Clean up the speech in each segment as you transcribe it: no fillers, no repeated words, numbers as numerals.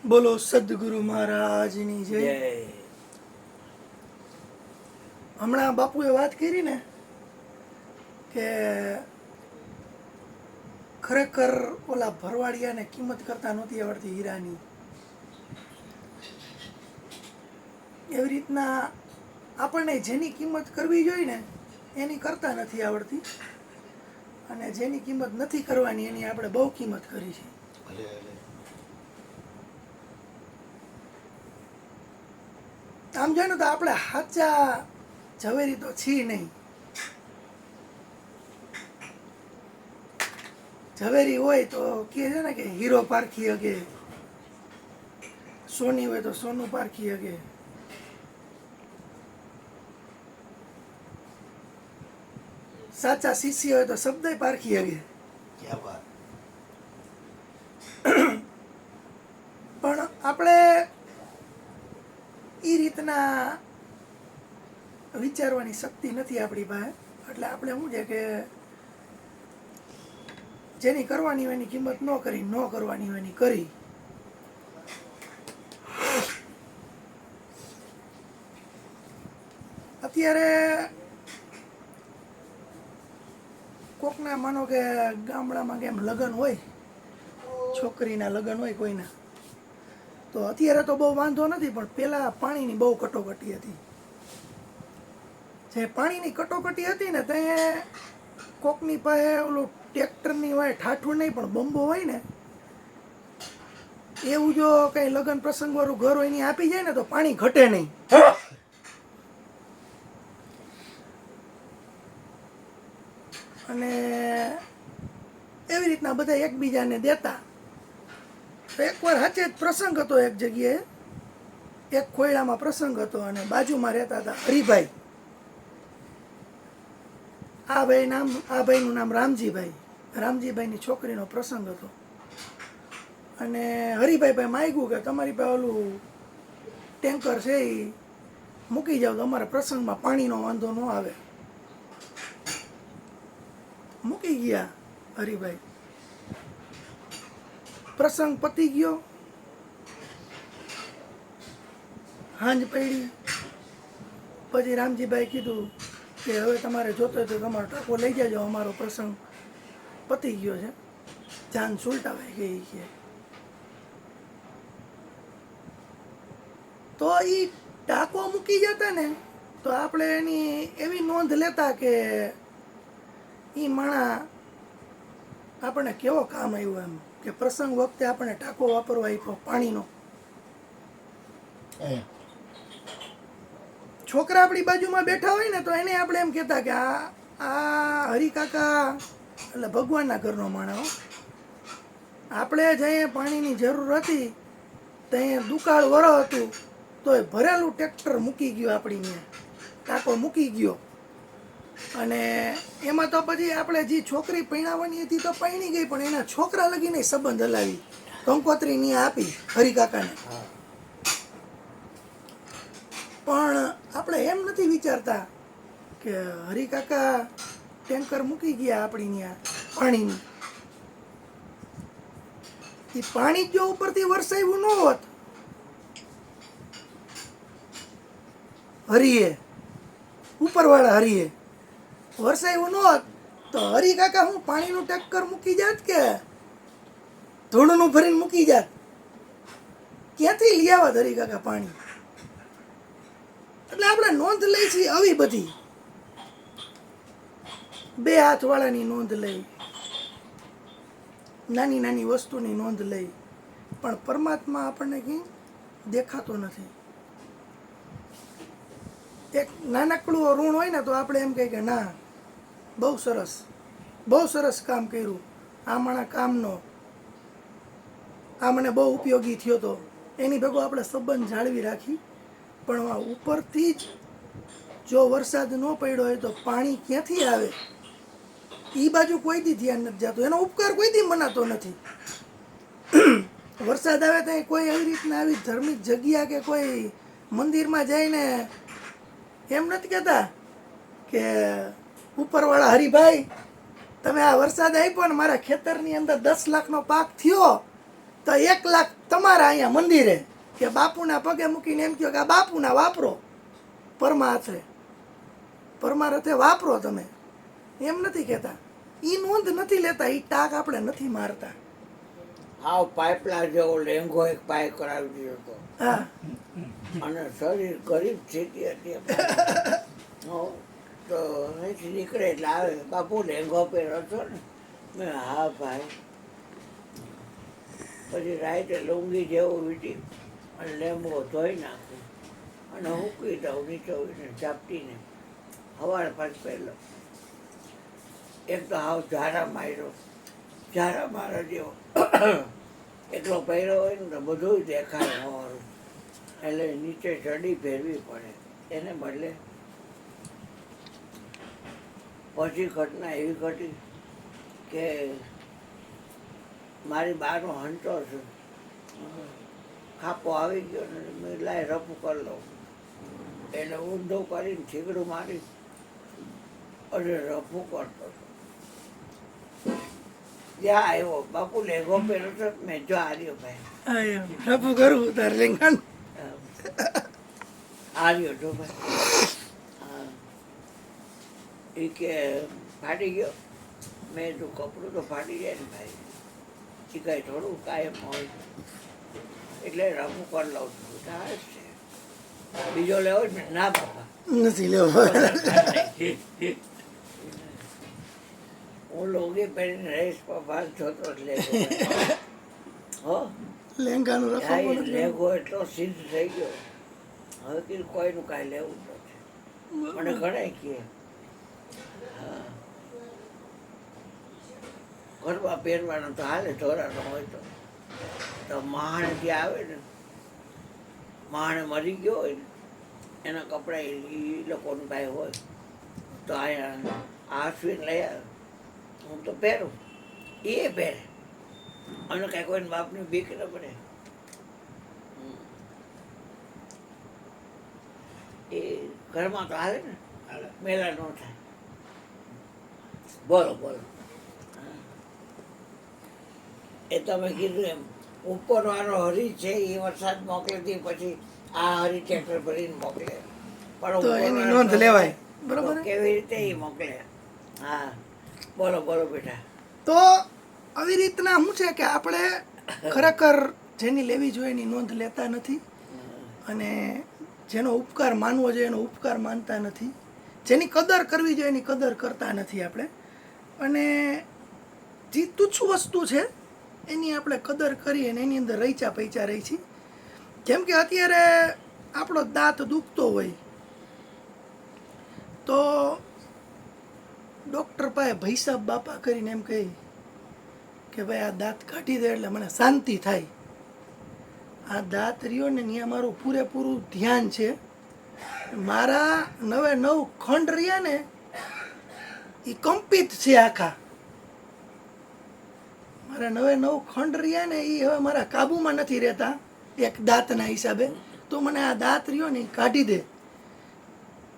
બોલો સદગુરુ મહારાજની જય. હમણાં બાપુએ વાત કરી ને કે ખરેખર ઓલા ભરવાડિયાને કિંમત કરતા નહોતી આવડતી હીરાની. એવી રીતના આપણને જેની કિંમત કરવી જોઈએ ને એની કરતા નથી આવડતી, અને જેની કિંમત નથી કરવાની એની આપણે બહુ કિંમત કરી છે. આમ જોઈએ તો આપણે સાચા ઝવેરી તો છીએ નહીં. ઝવેરી હોય તો કહે છે ને કે હીરો પારખી હગે, સોની હોય તો સોનું પારખી હગે. સાચા શિષ્ય હોય તો શબ્દ પારખી હગે. પણ આપણે એ રીતના વિચારવાની શક્તિ નથી આપણી પાસે. એટલે આપણે શું છે કે જેની કરવાની હોય એની કિંમત ન કરી, ન કરવાની હોય એની કરી. અત્યારે કોકના માનો કે ગામડામાં કેમ લગ્ન હોય, છોકરીના લગ્ન હોય કોઈના, તો અત્યારે તો બહુ વાંધો નથી, પણ પહેલાં પાણીની બહુ કટોકટી હતી. જે પાણીની કટોકટી હતી ને તે કોકની પાસે ઓલું ટ્રેક્ટરની હોય, ઠાઠું નહીં પણ બંબો હોય ને, એવું જો કંઈ લગ્ન પ્રસંગવાળું ઘર હોય એની આપી જાય ને તો પાણી ઘટે નહીં. અને એવી રીતના બધા એકબીજાને દેતા. એકવાર સાચે જ પ્રસંગ હતો, એક જગ્યાએ એક ખોયડામાં પ્રસંગ હતો, અને બાજુમાં રહેતા હતા હરિભાઈ. આ ભાઈનું નામ રામજીભાઈ. રામજીભાઈની છોકરીનો પ્રસંગ હતો, અને હરિભાઈ પાસે માગ્યું કે તમારી પાસે ઓલું ટેન્કર છે એ મૂકી જાવ તો અમારા પ્રસંગમાં પાણીનો વાંધો ન આવે. મૂકી ગયા હરિભાઈ. પ્રસંગ પતી ગયો, હાંજ પડી. પછી રામજીભાઈ કીધું કે હવે તમારે જોતો હોય તો તમારો ટાંકો લઈ જાજો, અમારો પ્રસંગ પતી ગયો છે, જાન સુલટાવાઈ ગઈ છે. તો એ ટાંકો મૂકી જતા ને તો આપણે એની એવી નોંધ લેતા કે એ માણા આપણને કેવો કામ આવ્યો, એમ કે પ્રસંગ વખતે આપણે ટાંકો વાપરવા આપ્યો પાણીનો. છોકરા આપણી બાજુમાં બેઠા હોય ને તો એને આપણે એમ કહેતા કે આ હરિકાકા એટલે ભગવાનના ઘરનો માણસ. આપણે જઈએ પાણીની જરૂર હતી ત્યાં દુકાળ વરો હતું તો એ ભરેલું ટ્રેક્ટર મૂકી ગયું, આપણી ટાંકો મૂકી ગયો. અને એમાં તો પછી આપણે જે છોકરી પરણાવવાની હતી તો પરણી ગઈ, પણ એના છોકરા લગીને સંબંધ હલાવી કંકોત્રી ની આપી હરિકાકાને. પણ આપણે એમ નથી વિચારતા કે હરિકાકા ટેન્કર મૂકી ગયા આપણી ત્યાં પાણીની. એ પાણી જો ઉપરથી વરસાવ્યું ન હોત હરિએ, ઉપરવાળા હરિએ વરસાવ્યું ન હોત તો હરિકાકા હું પાણીનું ટેન્કર મૂકી જાત કે ધૂળનું ભરીને મૂકી જાત? ક્યાંથી લઈ આવત હરિકાકા પાણી? એટલે આપણે નોંધ લઈ છીએ આવી બધી, બે હાથવાળાની નોંધ લઈ, નાની નાની વસ્તુની નોંધ લઈ, પણ પરમાત્મા આપણને ક્યાંય દેખાતો નથી. એક નાનકડું ઋણ હોય ને તો આપણે એમ કહીએ કે ના બહુ સરસ કામ કર્યું, આ માણા કામનો, આ મને બહુ ઉપયોગી થયો હતો, એની ભેગો આપણે સંબંધ જાળવી રાખી. પણ ઉપરથી જ જો વરસાદ ન પડ્યો હોય તો પાણી ક્યાંથી આવે એ બાજુ કોઈ દી ધ્યાન નથી જતું, એનો ઉપકાર કોઈ દી મનાતો નથી. વરસાદ આવે તો કોઈ એવી રીતના આવી ધાર્મિક જગ્યા કે કોઈ મંદિરમાં જઈને એમ નથી કહેતા કે ઉપરવાળા હરિભાઈ તમે આ વરસાદ આપ્યો ને મારા ખેતરની અંદર 10 લાખનો પાક થયો, તો 1 લાખ તમારા અહીંયા મંદિરે કે બાપુના પગે મૂકીને એમ કહો કે આ બાપુના વાપરો, પરમાર્થે પરમાર્થે વાપરો તમે, એમ નથી કહેતા. એ નોંધ નથી લેતા, એ ટાંક આપણે નથી મારતા. આવ પાઇપલા જેવો લેંગો એક પાય કરાવી દીધો હતો. હા અને શરીર ગરીબ સ્થિતિ હતી. તો અહીંથી નીકળે એટલે આવે, બાપુ લેંગો પહેરો છો ને? મેં હા ભાઈ. પછી રાઈતે લુંગી જેવું વીટી અને લેંગો ધોઈ નાખું અને મૂકી દઉં નીચોવીને ઝાપટીને. સવારે પાછું પહેલો એક તો હાવ ઝારા માર્યો, ઝારા મારા જેવો એટલો પહેર્યો હોય ને તો બધું દેખાય હોવાનું, એટલે નીચે ચડી ફેરવી પડે. એને બદલે પછી ઘટના એવી ઘટી કે મારી બાનો હંચો છે, ખાપો આવી ગયો ને મેં લાય રફું કરી લઉં. એટલે ઊંધો કરીને છીગડું મારી અને રફું કરતો હતો. જ્યાં આવ્યો બાપુ લેંગો પહેર્યો તો મેં જો આર્યો ભાઈ, રફુ કરવું તાર લેંગાણ. આર્યો જો ભાઈ. હા એ કે ફાટી ગયો. મેં તું કપડું તો ફાટી જાય ને ભાઈ, એ કાંઈ થોડું કાયમ હોય, એટલે રફું કરી લઉં છું. થાય છે બીજો લેવો જ ના બાપા નથી લેવો. હું લોગી પહેરીને રહીશ પપ્પા જોતો જ લેગો. હો લેંગાનું રફાવું નથી લેવું. લેગો એટલો સિદ્ધ થઈ ગયો, હવે કીધું કોઈનું કાંઈ લેવું જ નથી. મને ઘણાય કહે હા ઘરમાં પહેરવાનો તો હાલે, ધોરાનો હોય તો મહાણે ત્યાં આવે ને, મહાણે મરી ગયો હોય ને એના કપડાં એ લોકોનું કાંઈ હોય તો અહીંયા આશ્વિન લઈ આવે, હું તો પહેરું, એ પહેરે. અને કાંઈ કોઈને બાપની બીક ન પડે. એ ઘરમાં તો હાલે ને, મેલા ન થાય. બોલો બોલો. એ તમે કીધું એમ ઉપરવાળો હરી છે એ વરસાદ મોકલે તે પછી આ હરી ટ્રેક્ટર ભરીને મોકલે, પણ તો એની ઉપરવાળો નોંધ લેવાય. બરોબર. કેવી રીતે એ મોકલે? હા બોલો બોલો બેટા. તો આવી રીતના શું છે કે આપણે ખરેખર જેની લેવી જોઈએ એની નોંધ લેતા નથી, અને જેનો ઉપકાર માનવો જોઈએ એનો ઉપકાર માનતા નથી, જેની કદર કરવી જોઈએ એની કદર કરતા નથી આપણે. અને જે તુચ્છ વસ્તુ છે એની આપણે કદર કરી અને એની અંદર રહીચા પૈચા રહી છીએ. જેમ કે અત્યારે આપણો દાંત દુખતો હોય તો ડૉક્ટર પાસે ભૈસાબ બાપા કરીને એમ કહી કે ભાઈ આ દાંત કાઢી દે એટલે મને શાંતિ થાય. આ દાંત રહ્યો ને ત્યાં મારું પૂરેપૂરું ધ્યાન છે. મારા 9 ખંડ રહ્યા ને એ કંપિત છે આખા. મારા 9 ખંડ રહ્યા ને એ હવે મારા કાબુમાં નથી રહેતા એક દાંતના હિસાબે. તો મને આ દાંત રહ્યો ને એ કાઢી દે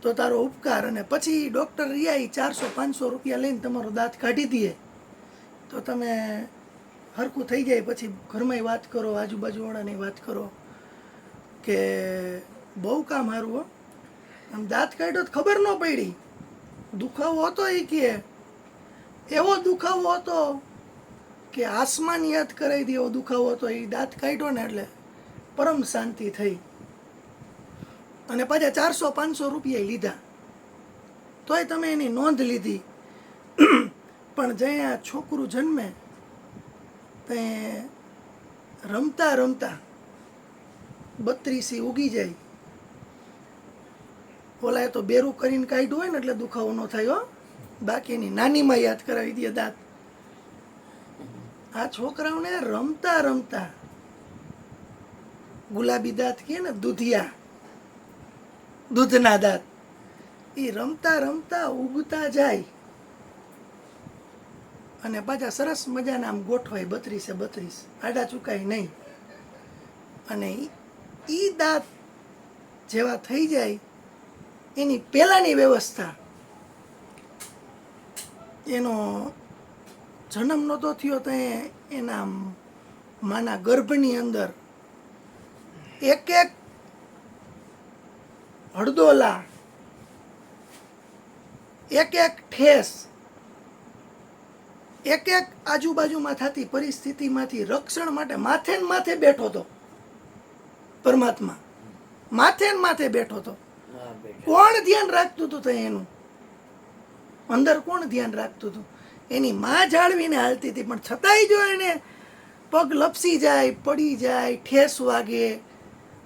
તો તારો ઉપકાર. અને પછી ડૉક્ટર રહ્યા એ 400-500 રૂપિયા લઈને તમારો દાંત કાઢી દે તો તમે હરખું થઈ જાય. પછી ઘરમાં વાત કરો, આજુબાજુવાળાની વાત કરો કે બહુ કામ સારું હો, આમ દાંત કાઢ્યો તો ખબર ન પડી. દુખાવો હતો એ કે એવો દુખાવો હતો કે આસમાન યાદ કરાવી દે એવો દુખાવો હતો. એ દાંત કાઢ્યો ને એટલે પરમ શાંતિ થઈ. અને પાછા 400-500 રૂપિયા લીધા તોય તમે એની નોંધ લીધી. પણ જ્યાં છોકરું જન્મે ત્યાં રમતા રમતા 32 ઉગી જાય. ઓલાએ તો બેરું કરીને કાઢ્યું હોય ને એટલે દુખાવો ન થાય હો, બાકી એની નાનીમાં યાદ કરાવી દે દાંત. આ છોકરાઓને રમતા રમતા ગુલાબી દાંત કહે ને, દૂધિયા, દૂધના દાંત, એ રમતા રમતા ઉગતા જાય અને પાછા સરસ મજાના આમ ગોઠવાય 32 આડા ચૂકાય નહીં. અને એ દાંત જેવા થઈ જાય એની પહેલાંની વ્યવસ્થા, એનો જન્મ નહોતો થયો તો એના માના ગર્ભની અંદર એક એક હળદોલા, એક એક ઠેસ, એક એક આજુબાજુમાં થતી પરિસ્થિતિમાંથી રક્ષણ માટે માથે ને માથે બેઠો હતો પરમાત્મા. માથે ને માથે બેઠો હતો. હા બેટા. કોણ ધ્યાન રાખતું હતું ત્યાં એનું? અંદર કોણ ધ્યાન રાખતું હતું? એની માં જાળવીને હાલતી હતી, પણ છતાંય જો એને પગ લપસી જાય, પડી જાય, ઠેસ વાગે,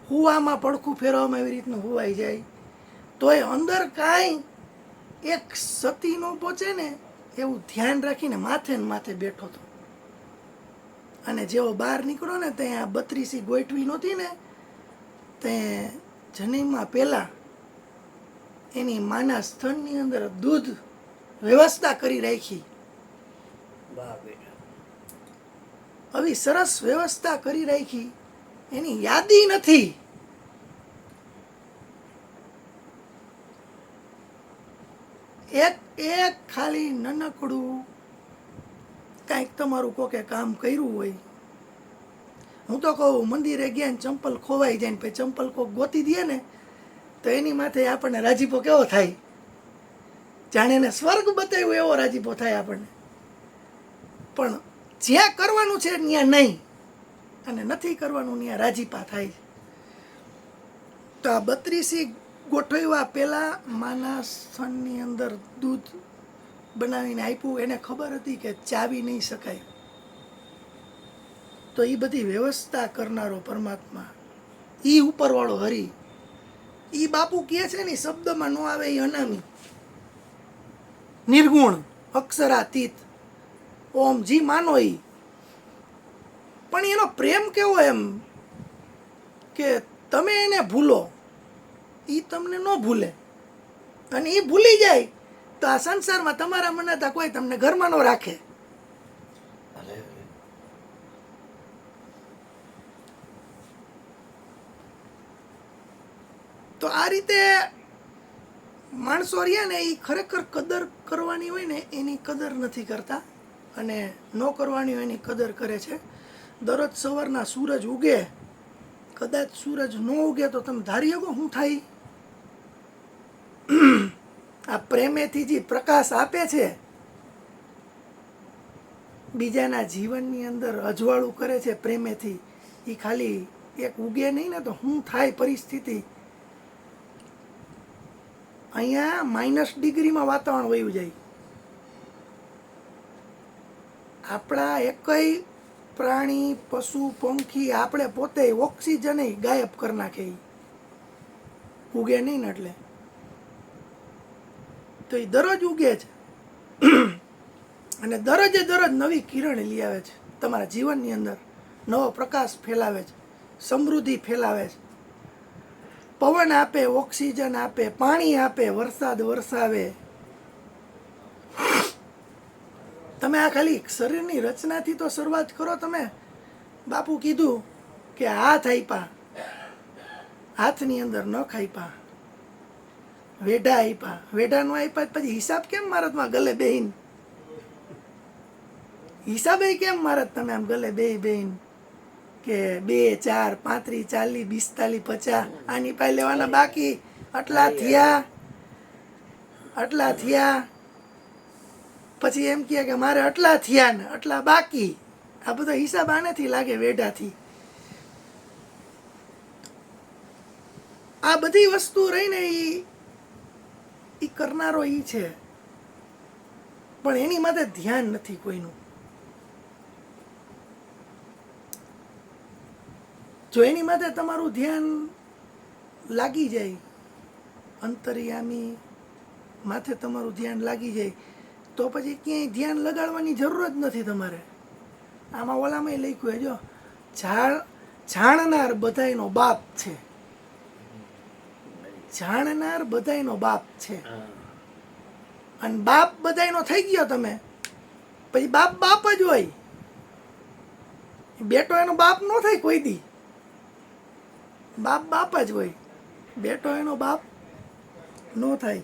હુવામાં પડખું ફેરવામાં એવી રીતનું હુવાઈ જાય, તોય અંદર કાંઈ એક સતી ન પહોંચે ને એવું ધ્યાન રાખીને માથે ને માથે બેઠો હતો. અને જેવો બહાર નીકળ્યો ને ત્યાં 32 ગોઠવી નહોતી ને, તે જન્મમાં પહેલાં એની માના સ્તનની અંદર દૂધ વ્યવસ્થા કરી રાખી. વાહ બેટા. આવી સરસ વ્યવસ્થા કરી રાખી, એની યાદી નથી. એક એક ખાલી નાનકડું કાંઈક તમારું કોકે કામ કર્યું હોય, હું તો કહું મંદિરે ગયા ને ચંપલ ખોવાઈ જાય ને પછી ચંપલ કોક ગોતી દે ને તો એની માથે આપણને રાજીપો કેવો થાય? જાણે એને સ્વર્ગ બતાવ્યો એવો રાજીપો થાય આપણને. પણ જ્યાં કરવાનું છે ત્યાં નહીં, અને નથી કરવાનું ત્યાં રાજીપા થાય. તો આ 32 ગોઠવ્યા પહેલા માના સ્તનની અંદર દૂધ બનાવીને આપ્યું. એને ખબર હતી કે ચાવી નહીં શકાય, તો એ બધી વ્યવસ્થા કરનારો પરમાત્મા, ઈ ઉપરવાળો હરિ, ઈ બાપુ કહે છે ને શબ્દમાં ન આવે એ અનામી, નિર્ગુણ, અક્ષરાતીત, ઓમ જી માનો ઈ. પણ એનો પ્રેમ કેવો એમ કે તમે એને ભૂલો, ઈ તમને ન ભૂલે, અને ઈ ભૂલી જાય તો આ સંસારમાં તમારા મનાતા કોઈ તમને ઘરમાં ન રાખે. તો આ રીતે માણસો રહ્યા ને એ ખરેખર કદર કરવાની હોય ને એની કદર નથી કરતા, અને ન કરવાની હોય એની કદર કરે છે. દરરોજ સવારના સૂરજ ઉગે, કદાચ સૂરજ ન ઉગે તો તમે ધારી શકો શું થાય? આ પ્રેમેથી જે પ્રકાશ આપે છે, બીજાના જીવનની અંદર અજવાળું કરે છે પ્રેમેથી, એ ખાલી એક ઉગે નહીં ને તો શું થાય પરિસ્થિતિ? અહીંયા -ડિગ્રીમાં વાતાવરણ વયું જાય. આપણા એકય પ્રાણી, પશુ, પંખી, આપણે પોતે ઓક્સિજન ગાયબ કરી નાખે, ઉગે નહીં ને એટલે. તો એ દરરોજ ઉગે છે અને દરરોજે દરરોજ નવી કિરણ લઈ આવે છે તમારા જીવનની અંદર, નવો પ્રકાશ ફેલાવે છે, સમૃદ્ધિ ફેલાવે છે, પવન આપે, ઓક્સિજન આપે, પાણી આપે, વરસાદ વરસાવે. તમે આ ખાલી શરીરની રચનાથી તો શરૂઆત કરો. તમે બાપુ કીધું કે હાથ આપ્યા, હાથની અંદર નખ આપ્યા, વેઢા આપ્યા, વેઢા નો આપ્યા પછી હિસાબ કેમ મારતમાં ગલે બેહીન? હિસાબે કેમ મારત તમે આમ ગલે બેહીન કે 2, 4, 35, 40, 45, 50 આની પાસે લેવાના બાકી, આટલા થયા, આટલા થયા, પછી એમ કહે કે મારે આટલા થયા ને આટલા બાકી. આ બધો હિસાબ આનેથી લાગે, વેઢાથી. આ બધી વસ્તુ રહીને ઈ કરનારો ઈ છે, પણ એની માટે ધ્યાન નથી કોઈનું. જો એની માટે તમારું ધ્યાન લાગી જાય, અંતર્યામી માથે તમારું ધ્યાન લાગી જાય, તો પછી ક્યાંય ધ્યાન લગાડવાની જરૂર જ નથી તમારે. આમાં ઓલામાં લખ્યું જો, જાણનાર બધાયનો બાપ છે, જાણનાર બધાયનો બાપ છે. અને બાપ બધાયનો થઈ ગયો તમે, પછી બાપ બાપ જ હોય. બેટો એનો બાપ ન થાય કોઈ દી, બાપ બાપ જ હોય, બેટો એનો બાપ ન થાય.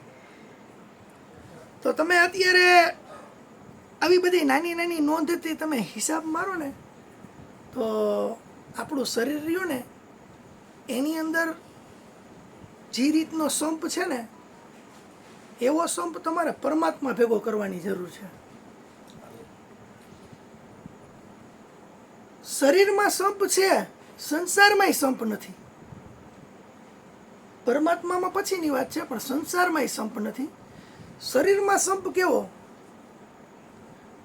તો તમે અત્યારે આવી બધી નાની નાની નોંધથી તમે હિસાબ મારો ને તો આપણું શરીર રહ્યું ને એની અંદર જે રીતનો સંપ છે ને એવો સંપ તમારે પરમાત્મા ભેગો કરવાની જરૂર છે. શરીરમાં સંપ છે, સંસારમાંય સંપ નથી. પરમાત્મામાં પછીની વાત છે, પણ સંસારમાંય સંપ નથી. શરીરમાં સંપ કેવો?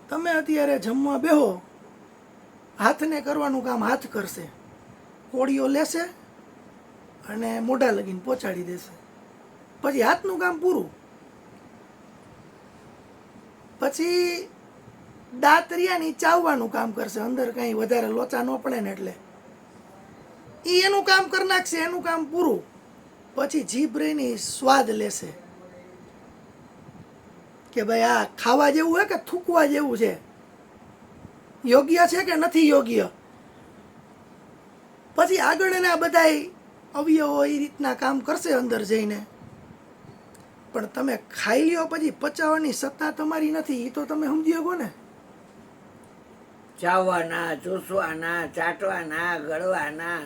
તમે અત્યારે જમવા બેહો, હાથને કરવાનું કામ હાથ કરશે, કોળીઓ લેશે અને મોઢા લગીને પહોંચાડી દેશે. પછી હાથનું કામ પૂરું. પછી દાંતરિયાની ચાવવાનું કામ કરશે, અંદર કંઈ વધારે લોચા ન પડે ને એટલે એ એનું કામ કરી નાખશે, એનું કામ પૂરું. પછી જીભ રહીને સ્વાદ લેશે કે ભાઈ આ ખાવા જેવું છે કે થૂકવા જેવું છે, યોગ્ય છે કે નથી યોગ્ય. પછી આગળ એના બધાય અવયવો એ રીતના કામ કરશે અંદર જઈને. પણ તમે ખાઈ લ્યો પછી પચાવવાની સત્તા તમારી નથી, એ તો તમે સમજી શકો ને. ચાવવાના, ચૂસવાના, ચાટવાના, ગળવાના,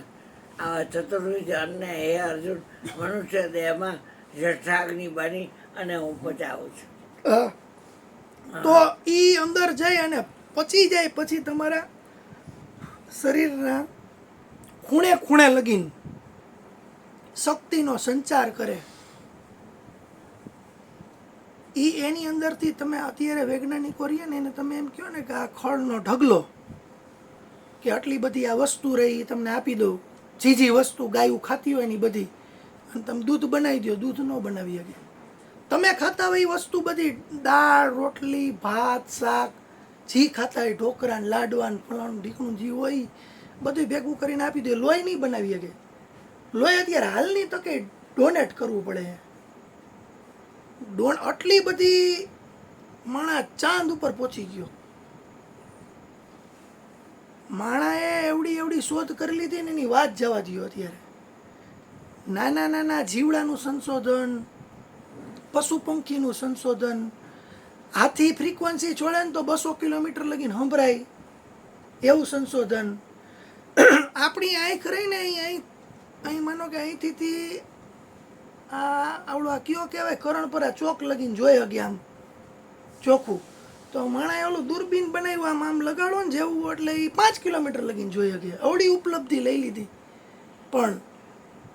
આવા ચતુર્વિધ અન્ન હે અર્જુન મનુષ્ય દેહમાં જઠરાગ્નિ બની અને હું પચાવું છું. તો ઈ અંદર જઈ અને પચી જાય પછી તમારા શરીરના ખૂણે ખૂણે લગીન શક્તિનો સંચાર કરે. એની અંદરથી તમે અત્યારે વૈજ્ઞાનિકો રહીએ ને એને તમે એમ કહો ને કે આ ખળનો ઢગલો કે આટલી બધી આ વસ્તુ રહી એ તમને આપી દઉં, જે વસ્તુ ગાયું ખાતી હોય ને એ બધી, અને તમે દૂધ બનાવી દો, દૂધ ન બનાવી શકે. તમે ખાતા હોય એ વસ્તુ બધી દાળ, રોટલી, ભાત, શાક, જી ખાતા હોય ઢોકરા ને લાડવા ને ફલાણું ઢીકણું જે હોય બધું ભેગું કરીને આપી દો. લોહી નહીં બનાવી શકે. લોહી અત્યારે હાલની તકે ડોનેટ કરવું પડે. આટલી બધી માણા ચાંદ ઉપર પહોંચી ગયો. માણાએ એવડી શોધ કરી લીધી ને એની વાત જવા દો. અત્યારે નાના નાના જીવડાનું સંશોધન, પશુ પંખીનું સંશોધન, હાથી ફ્રીક્વન્સી છોડે ને તો 200 કિલોમીટર લગીને સંભળાય એવું સંશોધન. આપણી આંખ રહીને અહીં માનો કે અહીંથી આવડો આ કયો કહેવાય કરણપરા ચોક લગીને જોઈ હગે આમ ચોખ્ખું. તો માણાએ ઓલું દૂરબીન બનાવ્યું આમ લગાડો ને જેવું એટલે એ 5 કિલોમીટર લગીને જોઈ હગે. અવળી ઉપલબ્ધિ લઈ લીધી. પણ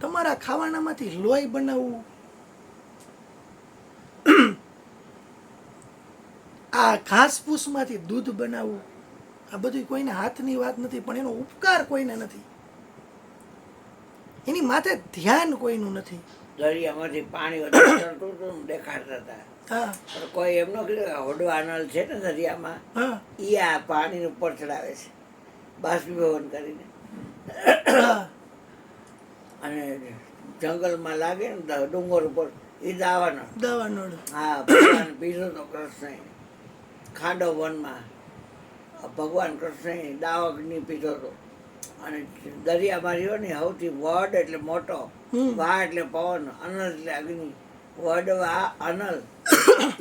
તમારા ખાવાનામાંથી લોહી બનાવવું, આ ઘાસ ફૂસમાંથી દૂધ બનાવવું, આ બધું કોઈને હાથની વાત નથી, પણ એનો ઉપકાર કોઈને નથી, એની માથે ધ્યાન કોઈનું નથી. દરિયામાંથી પાણી ચડતું હતું દેખાડતા હતા. હા પણ કોઈ એમનો કીધું હોડવા નળ છે ને દરિયામાં, હા એ આ પાણી ઉપર ચડાવે છે બાષ્પીભવન કરીને. અને જંગલમાં લાગે ને ડુંગર ઉપર એ દાવાનો. હા, ભગવાન પીધો તો કૃષ્ણ ખાંડો વનમાં ભગવાન કૃષ્ણ દાવકની પીધો હતો. અને દરિયામાં રહ્યો ને સૌથી વડ એટલે મોટો, વા એટલે પવન, અનલ એટલે અગ્નિ, વડ વા અનલ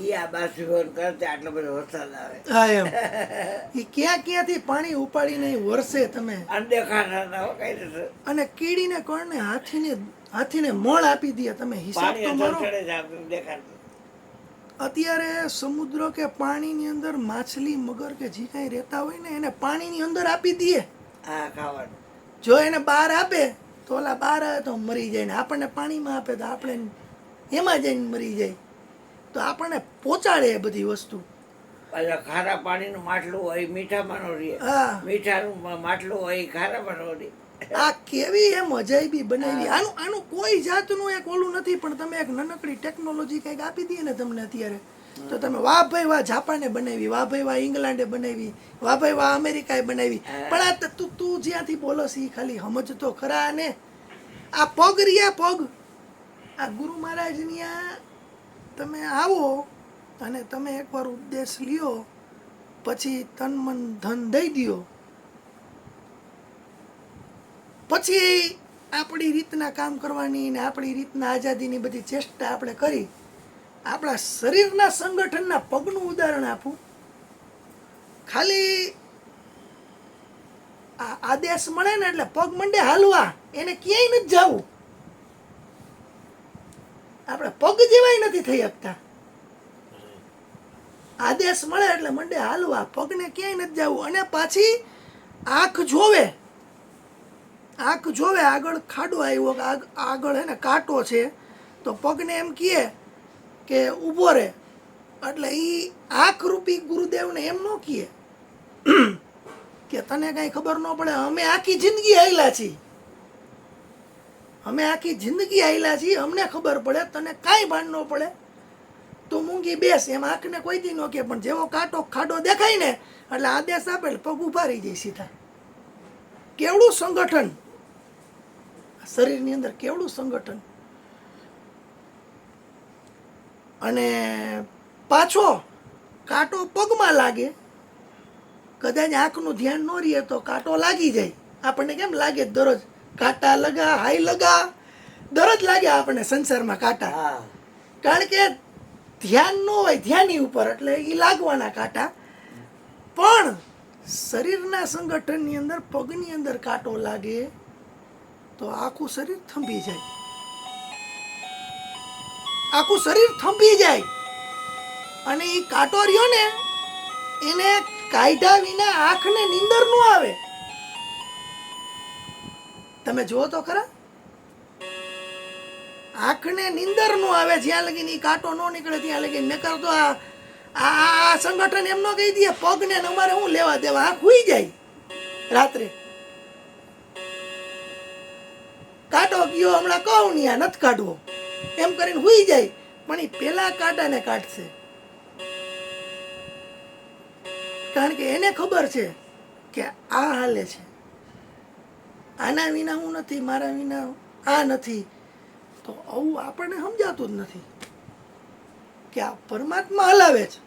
એ આ બાષ્પીભવન કરતે આટલો બધો વરસાદ આવે. હા એમ એ ક્યાંથી પાણી ઉપાડીને વરસે તમે અનદેખાતા કઈ રીતે. અને કીડીને કોણને હાથીને મળ આપી દે. તમે હિસાબ તો મારો. દેખાડતું અત્યારે સમુદ્ર કે પાણીની અંદર માછલી, મગર કે જે કાંઈ રહેતા હોય ને એને પાણીની અંદર આપી દઈએ. હા, ખાવાનું. જો એને બહાર આપે તો ઓલા બહાર આવે તો મરી જાય, ને આપણને પાણીમાં આપે તો આપણે એમાં જઈને મરી જાય. તો આપણને પહોંચાડે એ બધી વસ્તુ. પાછા ખારા પાણીનું માટલું હોય મીઠામાં નો રહે, હા મીઠાનું માટલું હોય ખારામાં નો રહે. આ કેવી એમ અજાયબી બનાવી. આનું કોઈ જાતનું એક ઓલું નથી, પણ તમે એક નાનકડી ટેકનોલોજી કંઈક આપી દઈએ ને તમને અત્યારે, તો તમે વાહ ભાઈ વાહ જાપાને બનાવી, વાહ ભાઈ વાહ ઇંગ્લેન્ડે બનાવી, વાહ ભાઈ વાહ અમેરિકાએ બનાવી. પણ આ તું જ્યાંથી બોલો છે ખાલી સમજ તો ખરા ને. આ પગ રહ્યા પગ, આ ગુરુ મહારાજની આ તમે આવો અને તમે એકવાર ઉપદેશ લ્યો, પછી તન મન ધન દઈ દો, પછી આપણી રીતના કામ કરવાની ને આપણી રીતના આઝાદીની બધી ચેષ્ટા આપણે કરી. આપણા શરીરના સંગઠનના પગનું ઉદાહરણ આપું. ખાલી આ આદેશ મળે ને એટલે પગ મંડે હાલવા, એને ક્યાંય નથી જવું. આપણે પગ જેવાય નથી થઈ શકતા. આદેશ મળે એટલે મંડે હાલવા, પગને ક્યાંય નથી જવું. અને પાછી આંખ જોવે આગળ ખાડો આવ્યો, આગળ હે ને કાંટો છે, તો પગને એમ કહે કે ઊભો રહે. એટલે એ આંખ રૂપી ગુરુદેવને એમ ન કહે કે તને કાંઈ ખબર ન પડે, અમે આખી જિંદગી હાલ્યા છીએ, અમને ખબર પડે, તને કાંઈ ભાન ન પડે, તું મૂંગી બેસ. એમ આંખને કોઈ દી ન કહે. પણ જેવો કાંટો ખાડો દેખાય ને એટલે આદેશ આપે એટલે પગ ઊભા રહી જાય સીધા. કેવડું સંગઠન શરીરની અંદર, કેવડું સંગઠન. અને પાછો કાંટો પગમાં લાગે, કદાચ આંખનું ધ્યાન ન રહે તો કાંટો લાગી જાય. આપણને કેમ લાગે દરરોજ, કાંટા લગા હાઈ લગા, દરરોજ લાગે આપણને સંસારમાં કાંટા. હા, કારણ કે ધ્યાન ન હોય ધ્યાની ઉપર, એટલે એ લાગવાના કાંટા. પણ શરીરના સંગઠનની અંદર પગની અંદર કાંટો લાગે તો આખું શરીર થંભી જાય. અને એ કાંટો રહ્યો ને એને કાઢ્યા વિના આંખને નીંદર ન આવે. તમે જુઓ તો ખરા, આંખને નીંદર ન આવે જ્યાં લગીને એ કાંટો ન નીકળે ત્યાં લગીને. નકર તો આ સંગઠન એમ ન કહી દે પગને અમારે શું લેવા દેવા, આંખ હુઈ જાય રાત્રે. કાંટો ગયો હમણાં કહું નહીં, આ નથી કાઢવો એમ કરીને હુઈ જાય. પણ એ પેલા કાંટાને કાઢશે, કારણ કે એને ખબર છે કે આ હાલે છે, આના વિના હું નથી, મારા વિના આ નથી. તો આવું આપણને સમજાતું જ નથી કે આ પરમાત્મા હલાવે છે,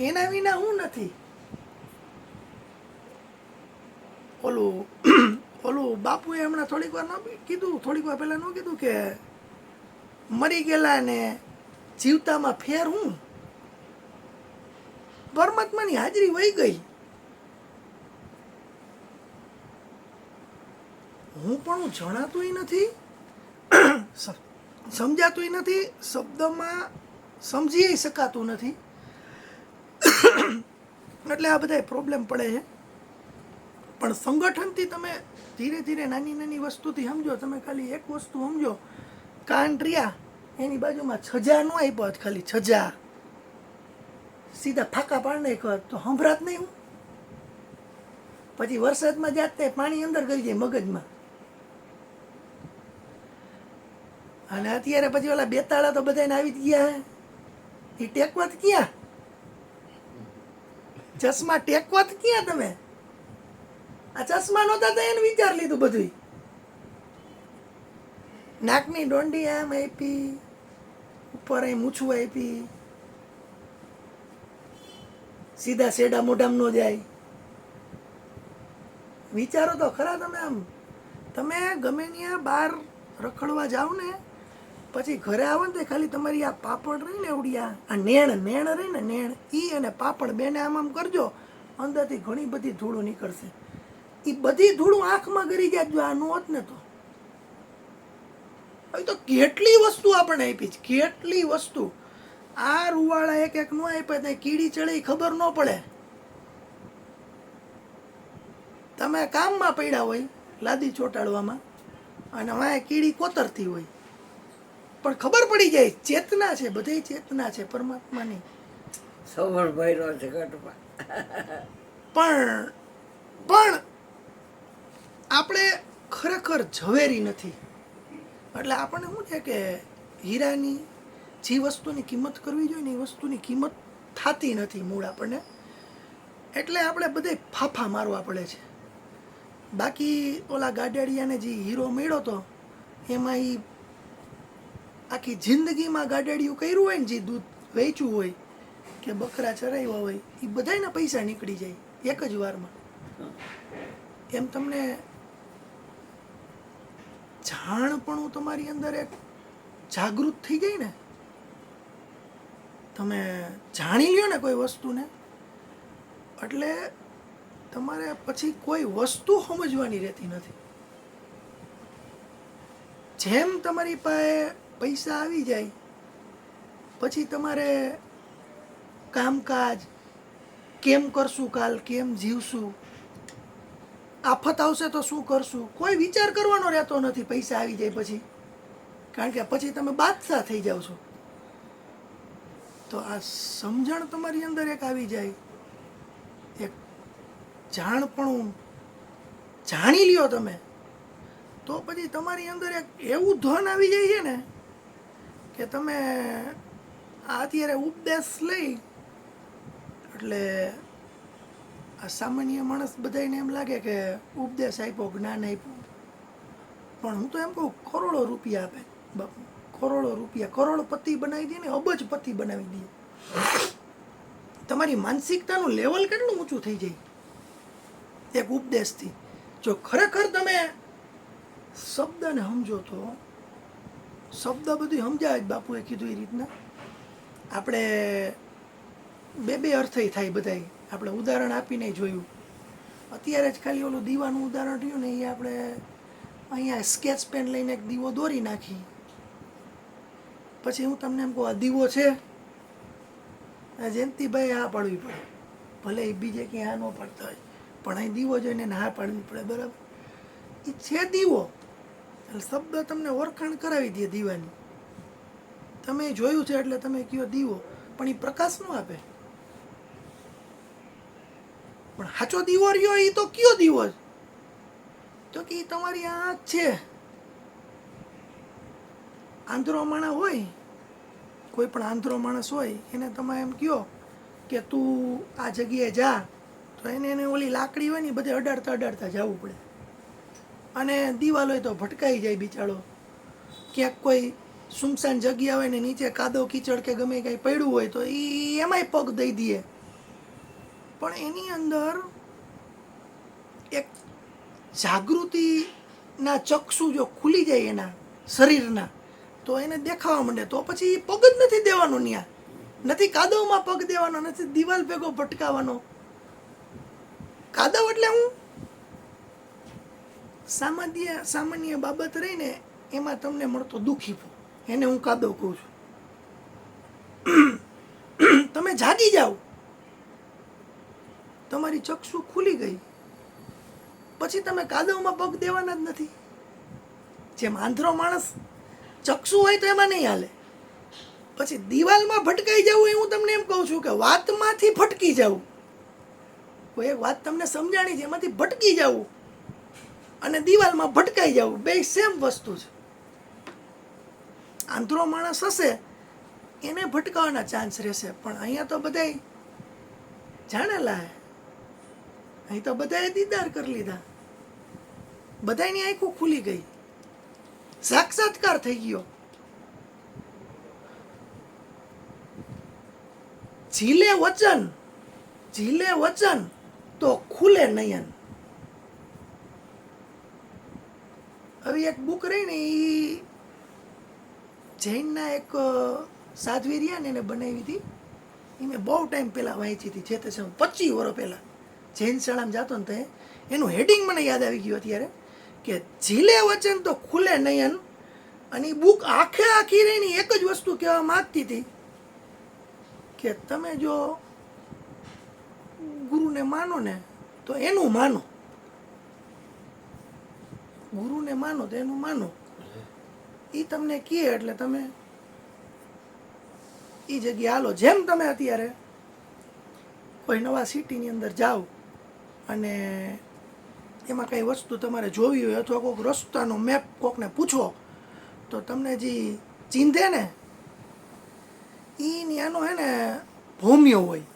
એના વિના હું નથી. ઓલું બાપુએ હમણાં થોડીક વાર પહેલા ન કીધું કે મરી ગયેલા ને જીવતામાં ફેર હું, પરમાત્માની હાજરી વહી ગઈ. હું પણ જણાતુંય નથી, સમજાતુંય નથી, શબ્દમાં સમજી શકાતું નથી. એટલે આ બધા પ્રોબ્લેમ પડે છે. પણ સંગઠનથી તમે ધીરે ધીરે નાની વસ્તુથી સમજો. તમે ખાલી એક વસ્તુ સમજો, કાન રહ્યા એની બાજુમાં છજા ન આપ્યો, ખાલી છજા સીધા ફાંકા પાડ નાખ્યો તો સંભળાત નહીં. હું પછી વરસાદમાં જાતે પાણી અંદર કરી જાય મગજમાં. અને અત્યારે પછી ઓલા બેતાળા તો બધાને આવી જ ગયા હે, એ ટેકવત ક્યાં? ચશ્મા ટેકવત ક્યાં? તમે આ ચશ્મા નહોતા તો એને વિચાર લીધું બધું. નાકની ડોંડી આમ આપી, ઉપર અહીં મૂછું આપી, સીધા શેડા મોઢામાં ન જાય. વિચારો તો ખરા તમે. આમ તમે ગમે ત્યાં બહાર રખડવા જાઓ ને પછી ઘરે આવો ને ખાલી તમારી આ પાપડ રહી ને એવડી આ નેણ રહી ને નેણ, ઈ અને પાપડ બેને આમ કરજો, અંદરથી ઘણી બધી ધૂળું નીકળશે. એ બધી ધૂળું આંખમાં ગરી જાય. જો આ ન હોત ને તો હવે તો કેટલી વસ્તુ આપણે આપી છે, કેટલી વસ્તુ. આ રૂવાળા એક નો આપ્યા ત્યાં કીડી ચડે ખબર ન પડે. તમે કામમાં પડ્યા હોય લાદી ચોંટાડવામાં અને વાંહે કીડી કોતરતી હોય, પણ ખબર પડી જાય ચેતના છે, બધી ચેતના છે પરમાત્માની. સવરભાઈ નો છે ઘટમાં. પણ આપણે ખરેખર ઝવેરી નથી. એટલે આપણને શું છે કે હીરાની જે વસ્તુની કિંમત કરવી જોઈએ ને એ વસ્તુની કિંમત થતી નથી મૂળ આપણને. એટલે આપણે બધે ફાફા મારવા પડે છે. બાકી ઓલા ગાડાડિયાને જે હીરો મળ્યો હતો એમાં એ આખી જિંદગીમાં ગાડાડિયું કર્યું હોય ને, જે દૂધ વેચ્યું હોય કે બકરા ચરાવ્યા હોય, એ બધાના પૈસા નીકળી જાય એક જ વારમાં. એમ તમને જાણપણું તમારી અંદર એક જાગૃત થઈ જાય ને, તમે જાણી લ્યો ને કોઈ વસ્તુને, એટલે તમારે પછી કોઈ વસ્તુ સમજવાની રહેતી નથી. જેમ તમારી પાસે પૈસા આવી જાય પછી તમારે કામકાજ કેમ કરશું, કાલ કેમ જીવશું, આફત આવશે તો શું કરશું, કોઈ વિચાર કરવાનો રહેતો નથી પૈસા આવી જાય પછી. કારણ કે પછી તમે બાદશાહ થઈ જાઓ છો. તો આ સમજણ તમારી અંદર એક આવી જાય, એક જાણપણું જાણી લ્યો તમે, તો પછી તમારી અંદર એક એવું ધન આવી જાય છે ને કે તમે આ અત્યારે ઉપદેશ લઈ એટલે આ સામાન્ય માણસ બધાને એમ લાગે કે ઉપદેશ આપ્યો, જ્ઞાન આપ્યું, પણ હું તો એમ કહું કરોડો રૂપિયા આપે બાપુ, કરોડો રૂપિયા, કરોડપતિ બનાવી દે ને, અબજપતિ બનાવી દે. તમારી માનસિકતાનું લેવલ કેટલું ઊંચું થઈ જાય એક ઉપદેશથી. જો ખરેખર તમે શબ્દને સમજો તો શબ્દ બધું સમજાય જ, બાપુએ કીધું એ રીતના. આપણે બે અર્થય થાય બધાય. આપણે ઉદાહરણ આપીને જોયું. અત્યારે જ ખાલી ઓલું દીવાનું ઉદાહરણ રહ્યું ને, એ આપણે અહીંયા સ્કેચ પેન લઈને એક દીવો દોરી નાખી, પછી હું તમને એમ કહું આ દીવો છે, આ જયંતિભાઈ હા પાડવી પડે, ભલે એ બીજે ક્યાંય હા ન પાડતા હોય, પણ અહીં દીવો જોઈને એને હા પાડવી પડે, બરાબર? એ છે દીવો, એટલે શબ્દ તમને ઓળખાણ કરાવી દે દીવાની. તમે જોયું છે એટલે તમે કયો દીવો, પણ એ પ્રકાશ ન આપે. પણ સાચો દીવો રહ્યો એ તો કયો દીવો? તો કે તમારી આંખ છે. આંધળો માણસ હોય, કોઈ પણ આંધળો માણસ હોય, એને તમે એમ કહો કે તું આ જગ્યાએ જા, તો એને ઓલી લાકડી હોય ને બધે અડાડતા જવું પડે. અને દિવાલ હોય તો ભટકાઈ જાય બિચારો. ક્યાંક કોઈ સુમસાન જગ્યા હોય ને નીચે કાદવ કીચડ કે ગમે કાંઈ પડ્યું હોય તો એ એમાંય પગ દઈ દે. પણ એની અંદર એક જાગૃતિના ચક્ષુ જો ખુલી જાય એના શરીરના, તો એને દેખાવા માંડે. તો પછી પગ જ નથી દેવાનો, ત્યાં નથી કાદવમાં પગ દેવાનો, નથી દિવાલ ભેગો ભટકાવાનો. કાદવ એટલે હું સામાન્ય બાબત રહીને એમાં તમને મળતો દુઃખીપો, એને હું કાદવ કહું છું. તમે જાગી જાઓ, તમારી ચક્ષુ ખુલી ગઈ, પછી તમે કાદવમાં પગ દેવાના જ નથી. જેમ આંધળો માણસ ચક્ષુ હોય તો એમાં નહીં હાલે. પછી દિવાલમાં ભટકાઈ જવું એ હું તમને એમ કહું છું કે વાતમાંથી ભટકી જવું. કોઈ એક વાત તમને સમજાણી છે એમાંથી ભટકી જવું અને દિવાલમાં ભટકાઈ જવું, બે સેમ વસ્તુ છે. આંધળો માણસ હશે એને ભટકાવાના ચાન્સ રહેશે, પણ અહીંયા તો બધાય જાણેલા હે, અહીં તો બધાએ દીદાર કરી લીધા, બધાની આંખો ખુલી ગઈ, સાક્ષાત્કાર થઈ ગયો. ઝીલે વચન તો ખુલે નયન. હવે એક બુક રહી ને, એ જૈનના એક સાધ્વી રહ્યા ને એને બનાવી હતી. એ મેં બહુ ટાઈમ પહેલાં વાંચી હતી, જે તે 25 વર્ષ પહેલાં જૈન શાળામાં જતો ને, તો એનું હેડિંગ મને યાદ આવી ગયું અત્યારે કે ઝીલે વચન તો ખુલે નયન. અને એ બુક આખી રહીને એક જ વસ્તુ કહેવા માંગતી હતી કે તમે જો ગુરુને માનો ને તો એનું માનો, ગુરુને માનો તો એનું માનો. એ તમને કહે એટલે તમે એ જગ્યાએ હાલો. જેમ તમે અત્યારે કોઈ નવા સિટીની અંદર જાઓ અને એમાં કઈ વસ્તુ તમારે જોવી હોય, અથવા કોઈક રસ્તાનો મેપ કોકને પૂછો, તો તમને જે ચીંધે ને એ ત્યાંનો હે ને ભૂમ્યો હોય,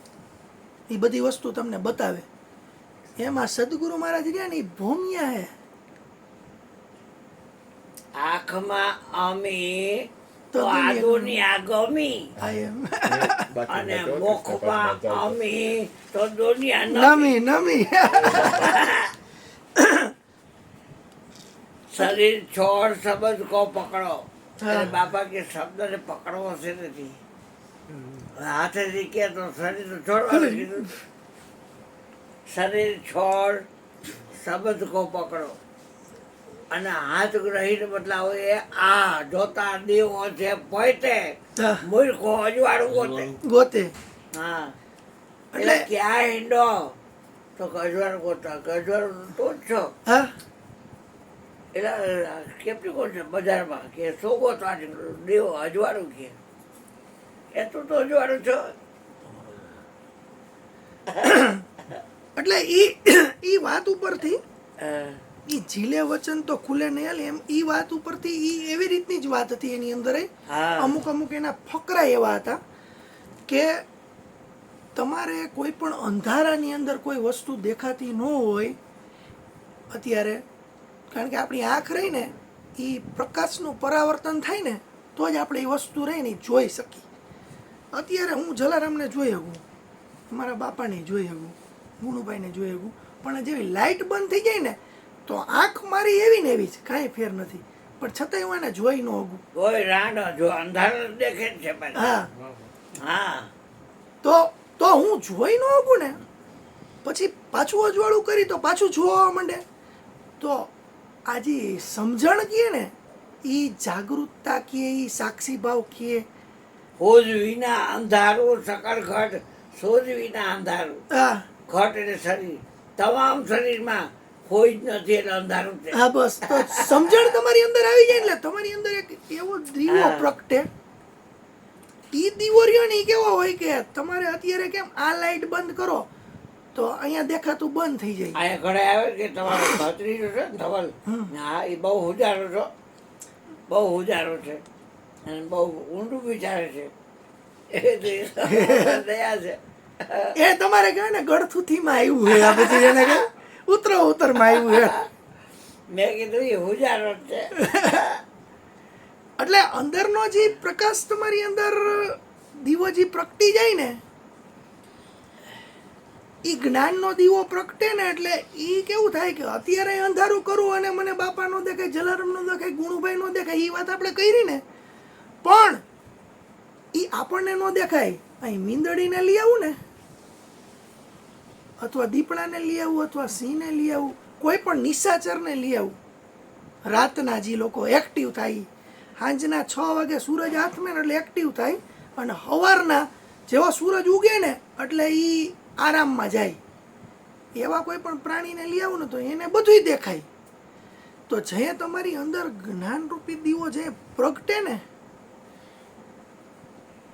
એ બધી વસ્તુ તમને બતાવે. એમાં સદગુરુ મહારાજ રહ્યા ને એ ભૂમ્યા હે. આંખમાં અમી તો તો આ દુનિયા ગમી, આ એમ અને મુખમાં અમી તો દુનિયા નમી નમી. શરીર છોડ શબ્દ કો પકડો. હા. બાપા કે શબ્દને પકડવો છે નથી, હાથેથી કે તો શરીર તો છોડવાનું કીધું. શરીર છોડ શબ્દ કો પકડો અને હાથ ગ્રહીને બદલાવો એ આ જોતા દેવો છે પોતે હા, મૂર્ખો અજવાળું ગોતે. ગોતે. હા એટલે એટલે ક્યાં હિંડો તો કે અજવાળું ગોતા કે અજવાળું તો જ છો. હા, એટલે કેપ્ટી કોણ છે બજારમાં કે શું ગોતવા નીકળ્યો? દેવો અજવાળું કે એ તું તો અજવાળું છો. એટલે ઈ વાત ઉપરથી હા, ઈ ઝીલે વચન તો ખુલે નહીં હાલે એમ ઈ વાત ઉપરથી ઈ એવી રીતની જ વાત હતી એની અંદર હા. અમુક અમુક એના ફકરા એવા હતા કે તમારે કોઈ પણ અંધારાની અંદર કોઈ વસ્તુ દેખાતી ન હોય અત્યારે, કારણ કે આપણી આંખ રહી ને એ પ્રકાશનું પરાવર્તન થાય ને તો જ આપણે એ વસ્તુ રહી ને ઈ જોઈ શકીએ. અત્યારે હું જલારામને જોઈ શકું, મારા બાપાને જોઈ શકું, ગુણુભાઈને જોઈ શકું, પણ જેવી લાઇટ બંધ થઈ જાય ને તો આંખ મારી એવી ને એવી જ કાંઈ ફેર નથી, પણ છતાંય હું એને જોઈ ન શકું. કોઈ રાંડો જો અંધારું જ દેખે જ છે પાછું. હા, હા તો હું જોઈ ન શકું ને પછી પાછું અજવાળું કરી તો પાછું જોવા માંડે. તો આજે સમજણ કહે ને એ જાગૃતતા કહે, એ સાક્ષી ભાવ કહે. સોજ વિના અંધારું સકળ ઘટ, સોજ વિના અંધારું. હા ઘટ એટલે શરીર, તમામ શરીરમાં કોઈ જ નથી એટલે અંધારું છે. હા, બસ તો સમજણ તમારી અંદર આવી જાય એટલે તમારી અંદર એક એવો દીવો હા. પ્રગટે. ઈ દીવો રહ્યો ને ઈ કેવો હોય કે તમારે અત્યારે કેમ આ લાઈટ બંધ કરો તો અહીંયા દેખાતું બંધ થઈ જાય. અહીંયા ઘરે આવે કે તમારો ભત્રીજો છે ને ધવલ, હા એ બહુ હુજારો છો, બહુ હુજારો છે અને બહુ ઊંડું વિચારે છે. એ દયા છે. એ તમારે કહેવાય ને ગળથુથીમાં આવ્યું છે આ બધું, એને કે ઉત્તરમાં આવ્યું છે. મેં કીધું એ હુજારો જ છે. એટલે અંદરનો જે પ્રકાશ તમારી અંદર દીવો જે પ્રગટી જાય ને એ જ્ઞાનનો દીવો પ્રગટે ને એટલે એ કેવું થાય કે અત્યારે અંધારું કરું અને મને બાપા નો દેખાય, જલારામ નો દેખાય, ગુણુભાઈ નો દેખાય, એ વાત આપણે કરી ને, પણ એ આપણને નો દેખાય. અહીં મીંદડીને લઈ આવું ને અથવા દીપડાને લઈ આવું અથવા સિંહને લઈ આવું, કોઈ પણ નિશાચરને લઈ આવું, રાતના જે લોકો એક્ટિવ થાય, સાંજના 6 વાગે સૂરજ હાથમાં ને એટલે એક્ટિવ થાય અને સવારના જેવો સૂરજ ઉગે ને એટલે એ આરામમાં જાય. એવા કોઈ પણ પ્રાણીને લઈ આવું ને તો એને બધુંય દેખાય. તો જે તમારી અંદર જ્ઞાનરૂપી દીવો જે પ્રગટે ને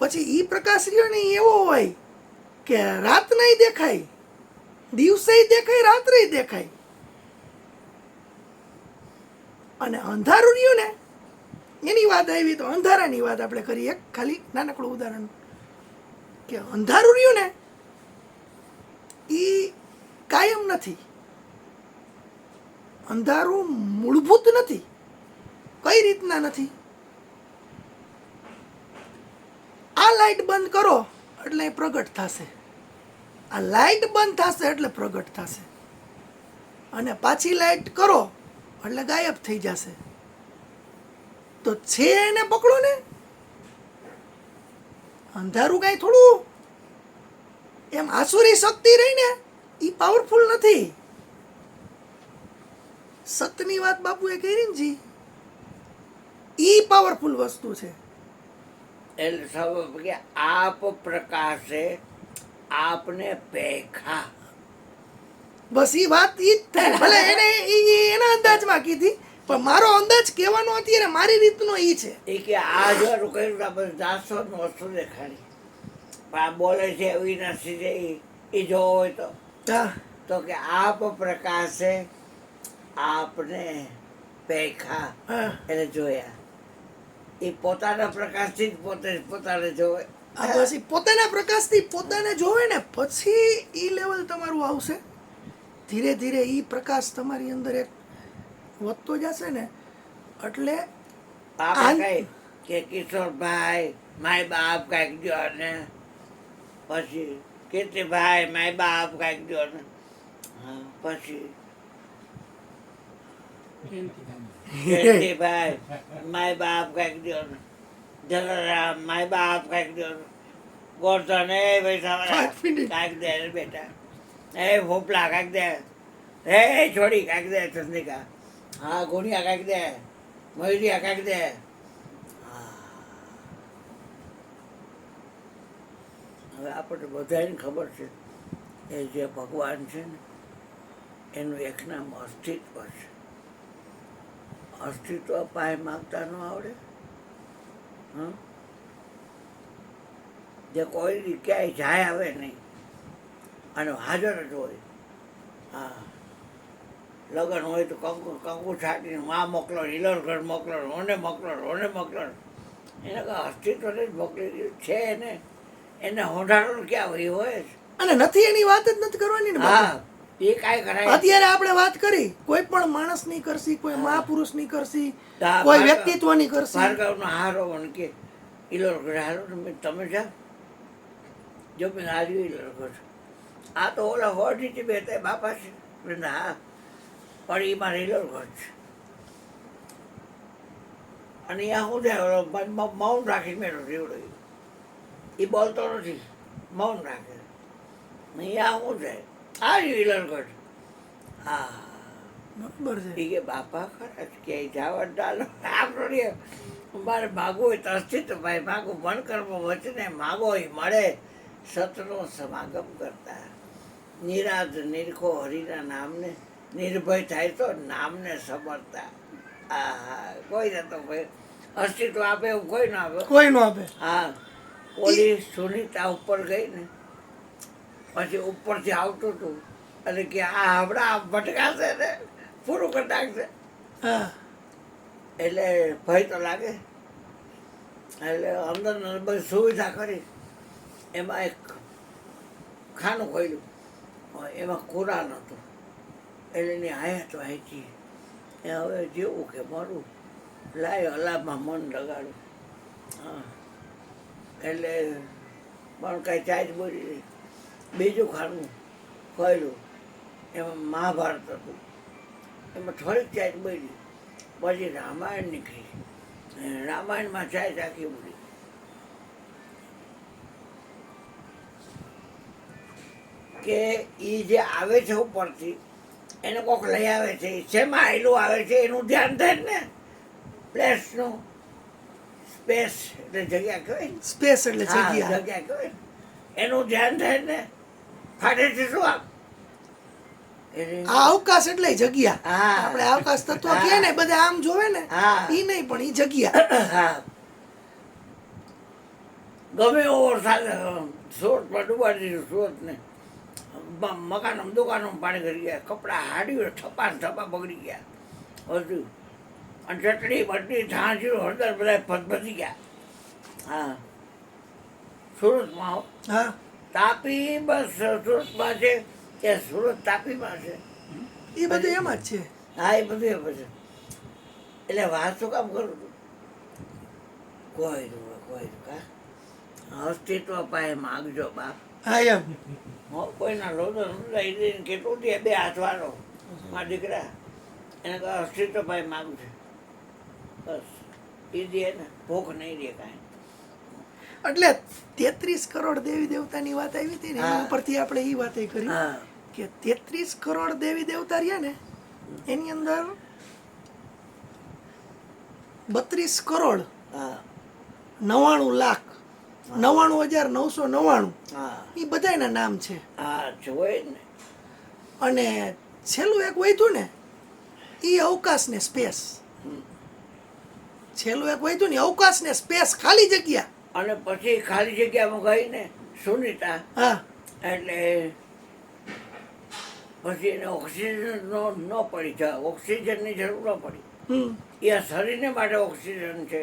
પછી એ પ્રકાશ રહ્યો ને ઈ એવો હોય કે રાતનાય દેખાય, દિવસેય દેખાય, રાત્રેય દેખાય. અને અંધારું રહ્યું ને એની વાત આવી તો અંધારાની વાત આપણે કરીએ. એક ખાલી નાનકડું ઉદાહરણ કે અંધારું રહ્યું ને એ કાયમ નથી, અંધારું મૂળભૂત નથી. કઈ રીતના નથી? આ લાઈટ બંધ કરો એટલે એ પ્રગટ થશે, આ લાઈટ બંધ થશે એટલે પ્રગટ થશે, અને પાછી લાઈટ કરો એટલે ગાયબ થઈ જશે. તો છે એને પકડો ને. અંધારું કાંઈ થોડું એમ આસુરી શક્તિ રહી ને એ પાવરફુલ નથી. સતની વાત બાપુએ કરી ને જી, ઈ પાવરફુલ વસ્તુ છે. એટલે સૌ કે આપ પ્રકાશે આપને પેખા. બસ ઈ વાત ઈ જ થાય. ભલે એને એના અંદાજમાં કીધી, પણ મારો અંદાજ કહેવાનો અત્યારે મારી રીતનો ઈ છે. એ કે આ જો કર્યું આપણે 400 વસ્તુ દેખાડી પણ આ બોલે છે એવી નથી છે. એ જો હોય હા તો કે આપ પ્રકાશે આપને પેખા હા, એને જોયા. એ પોતાના પ્રકાશથી જ પોતાને જોવે. આ બસ ઈ પોતાના પ્રકાશથી પોતાને જોવે ને પછી ઈ લેવલ તમારું આવશે. ધીરે ધીરે ઈ પ્રકાશ તમારી અંદર એક વધતો જશે ને એટલે આપણે કઈ કે કિશોરભાઈ માય બાપ કાંઈક દો ને, પછી કીર્તિભાઈ માય બાપ કાંઈક દો ને, હા પછી કીર્તિભાઈ માય બાપ કાંઈક દો ને, જલારામ માય બાપ કાંઈક દો ને, ગોરધન એ પૈસા કાંઈક દે ને બેટા. એ ભોપલા કાંઈક દે, એ છોડી કાંઈક દે, ચંદ્રિકા, હા ગુણિયા કાંઈક દે, મયુરિયા કાંઈક દે. હવે આપણને બધાને ખબર છે એ જે ભગવાન છે ને એનું એક નામ અસ્તિત્વ છે. અસ્તિત્વ પાય માગતા ન આવડે, જે કોઈ ક્યાંય જાય આવે નહીં અને હાજર જ હોય. હા, લગ્ન હોય તો કંકુ છાટીને માં મોકલો, હિલરગઢ મોકલો, ઓને મોકલો, ઓને મોકલો. એને કાંઈ અસ્તિત્વને જ મોકલી દીધું છે એને હોંધાડો ક્યાં હોય જ. અને નથી એની વાત જ નથી કરવાની ને બાપુ. હા, એ કાંઈ કરાય. અત્યારે આપણે વાત કરી, કોઈ પણ માણસ ની કરશી, કોઈ મહાપુરુષ ની કરશી, હા, કોઈ વ્યક્તિત્વ ની કરશી. ભાર્ગવનો હારો મને કે હિલરગઢ હારો તમે જા, જો મેં હાર્યું હિલરગઢ. આ તો ઓલા હોડીથી બે તે બાપા છે. હા, પણ એ મારે હિલરગઢ છે. અને ત્યાં શું થાય, મૌન રાખી મેળો રેવડો, એ બોલતો નથી, મૌન રાખે. અહીંયા શું થાય, આ હિલરગઢ. હા, બરોબર છે. એ કે બાપા ખરા ક્યાંય જવા ડાલો આપણને મારે માગવું હોય તો અસ્તિત્વ ભાઈ માગું, મન કર્મ વચને માગો એ મળે. સતનો સમાગમ કરતા નિરાજ નિરખો હરિના નામને, નિર્ભય થાય તો નામને સમરતા. હા, કોઈ નતો ભાઈ અસ્તિત્વ આપે એવું કોઈ ના આપે, કોઈ નો આપે. હા, ઓલી સુનિતા ઉપર ગઈ ને પછી ઉપરથી આવતું હતું અને કે આ હમણાં ભટકાશે ને પૂરું કરી નાખશે. હા, એટલે ભય તો લાગે. એટલે અંદર બધી સુવિધા કરી, એમાં એક ખાનું ખોલ્યું, એમાં કુરાન હતું. એટલે એની આયાત વાંચી. એ હવે જેવું કે મારું લાય અલામાં મન લગાડું. હા, એટલે પણ કાંઈ ચાર્જ બોલી નહીં. બીજું ખાનું ખોલ્યું, એમાં મહાભારત હતું. એમાં થોડીક ચાર્જ બોલી. પછી રામાયણ નીકળી, રામાયણમાં ચાર્જ આખી બોલી. કે એ જે આવે છે ઉપરથી એને કોક લઈ આવે છે, શેમાં આવેલું આવે છે એનું ધ્યાન થાય ને. પ્લેસનું સ્પેસ એટલે જગ્યા કહેવાય ને. સ્પેસ એટલે હા, જગ્યા. જગ્યા કહેવાય ને. એનું ધ્યાન થાય ને. ફાટે છે શું આમ આ અવકાશ એટલે જગ્યા. હા. આપણે અવકાશ તત્વ હા. કહે ને, બધા આમ જોવે ને, હા. ઈ નહીં પણ ઈ જગ્યા. હા, ગમે એવો વરસાદ સુરતમાં ડૂબાડી દીધું. સુરતને મકાનો દુકાનોમાં પાણી કરી ગયા, કપડાં હાડીઓ થપ્પા બગડી ગયા બધું. અને ચટણી બટણી ઝાંઝીઓ હળદર બધા ફસફસી ગયા. હા, સુરતમાં હા, તાપી બસ સુરતમાં છે કે સુરત તાપીમાં છે. એ બધું એમ જ છે. હા, એ બધું એમ છે. એટલે વાત શું કામ કરું છું, કોઈ કા અસ્તિત્વ પાયે માગજો બાપ. હા, એમ. કોઈના લોધો લઈ દઈને કેટલું દે, બે હાથ વાળો મારા દીકરા એને કહે અસ્તિત્વ પાયે માગું છે બસ. એ દે ને ભૂખ નહીં દે કાંઈ. એટલે 33 કરોડ દેવી દેવતાની વાત આવી હતી ને, હા. એની ઉપરથી આપણે એ વાત કરી હા, કે 33 કરોડ દેવી દેવતા રહ્યા ને, એની અંદર 32 કરોડ હા, 99 લાખ 99,999 હા, એ બધાયના નામ છે. હા, જોઈ ને. અને છેલ્લું એક વધ્યું ને, એ અવકાશ ને સ્પેસ. છેલ્લું એક વધ્યું ને, અવકાશ ને સ્પેસ, ખાલી જગ્યા. અને પછી ખાલી જગ્યામાં ગઈ ને સુનિતા, હા, એટલે પછી એને ઓક્સિજન ન પડી જાય, ઓક્સિજનની જરૂર ન પડી. હમ, એ શરીરને માટે ઓક્સિજન છે,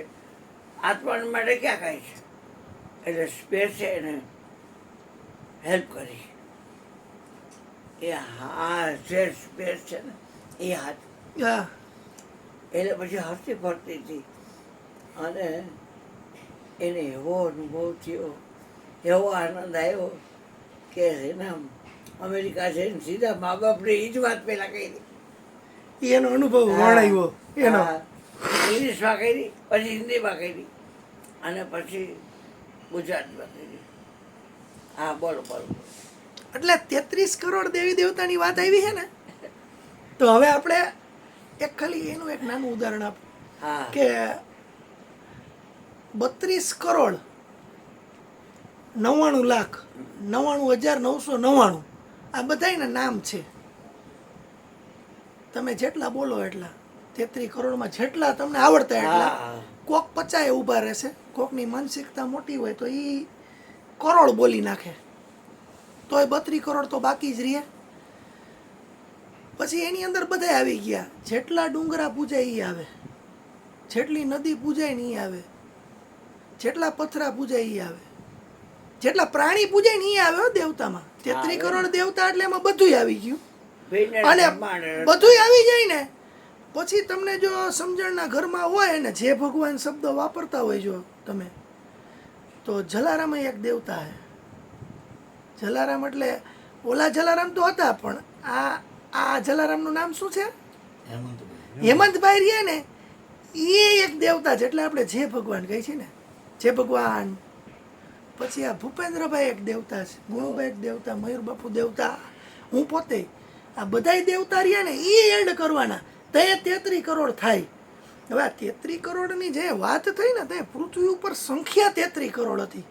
આત્માને માટે ક્યાં કાંઈ છે. એટલે સ્પેસે એને હેલ્પ કરી. એ હા જે સ્પેસ છે ને એ હાથ. હા, એટલે પછી હરતી ફરતી હતી અને એને એવો અનુભવ થયો, એવો આનંદ આવ્યો કે એના અમેરિકા જઈને સીધા મા બાપને એ જ વાત પહેલાં કહી. એનો અનુભવ વર્ણાવ્યો એનો. ઇંગ્લિશમાં કરી, પછી હિન્દીમાં કરી અને પછી ગુજરાતમાં કરી. હા, બોલો બોલો. એટલે 33 કરોડ દેવી દેવતાની વાત આવી છે ને, તો હવે આપણે એક ખાલી એનું એક નાનું ઉદાહરણ આપું હા કે 32 કરોડ 99,99,999 આ બધાયના નામ છે. તમે જેટલા બોલો એટલા 33 કરોડમાં જેટલા તમને આવડતા એટલા. હા કોક 50 ઊભા રહેશે, કોકની માનસિકતા મોટી હોય તો એ કરોડ બોલી નાખે, તોય 32 કરોડ તો બાકી જ રહે. પછી એની અંદર બધા આવી ગયા, જેટલા ડુંગરા પૂજાય એ આવે, જેટલી નદી પૂજાય ને એ આવે, જેટલા પથરા પૂજાય એ આવે, જેટલા પ્રાણી પૂજાય ને એ આવે હો દેવતામાં. 33 કરોડ દેવતા એટલે એમાં બધુંય આવી ગયું. અને બધુંય આવી જાય ને પછી તમને જો સમજણના ઘરમાં હોય ને જે ભગવાન શબ્દ વાપરતા હોય જો તમે, તો જલારામ એક દેવતા છે. જલારામ એટલે ઓલા જલારામ તો હતા, પણ આ જલારામનું નામ શું છે? હેમંતભાઈ રહ્યા ને એ એક દેવતા છે. એટલે આપણે જે ભગવાન કહી છીએ ને, જે ભગવાન. પછી આ ભૂપેન્દ્રભાઈ એક દેવતા છે, ગુણુભાઈ એક દેવતા, મયુર બાપુ દેવતા, હું પોતે. આ બધાય દેવતા રહ્યા ને એ એડ કરવાના, તે 33 કરોડ થાય. હવે આ 33 કરોડની જે વાત થઈ ને, તે પૃથ્વી ઉપર સંખ્યા 33 કરોડ હતી.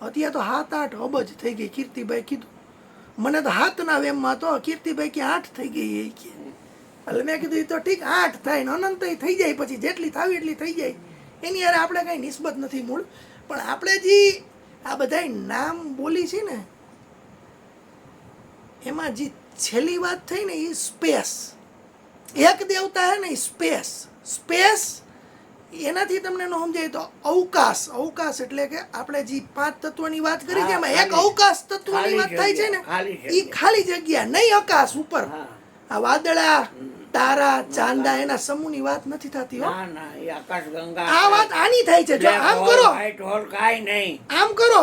અત્યારે તો 7-8 અબજ થઈ ગઈ. કીર્તિભાઈ કીધું મને તો હાથના વેમમાં તો, કીર્તિભાઈ કે 8 થઈ ગઈ એ કે. એટલે મેં કીધું એ તો ઠીક 8 થાય ને અનંત થઈ જાય, પછી જેટલી થાવી એટલી થઈ જાય, એની યાર આપણે કાંઈ નિસ્બત નથી મૂળ. પણ આપણે જે આ બધાય નામ બોલી છે ને, એમાં જે છેલ્લી વાત થઈ ને એ સ્પેસ. એક દેવતા હે ને એ સ્પેસ. સ્પેસ એનાથી તમને ન સમજાય તો અવકાશ. અવકાશ એટલે કે આપણે જે 5 તત્વની વાત કરી છે એમાં એક અવકાશ તત્વની વાત થાય છે ને, એ ખાલી જગ્યા નહીં, આકાશ ઉપર. આ વાદળા, તારા, ચાંદા એના સમૂહની વાત નથી થતી હો. ના ના એ આકાશ ગંગા આ વાત આની થાય છે. જો આમ કરો, કાઈ નહીં, આમ કરો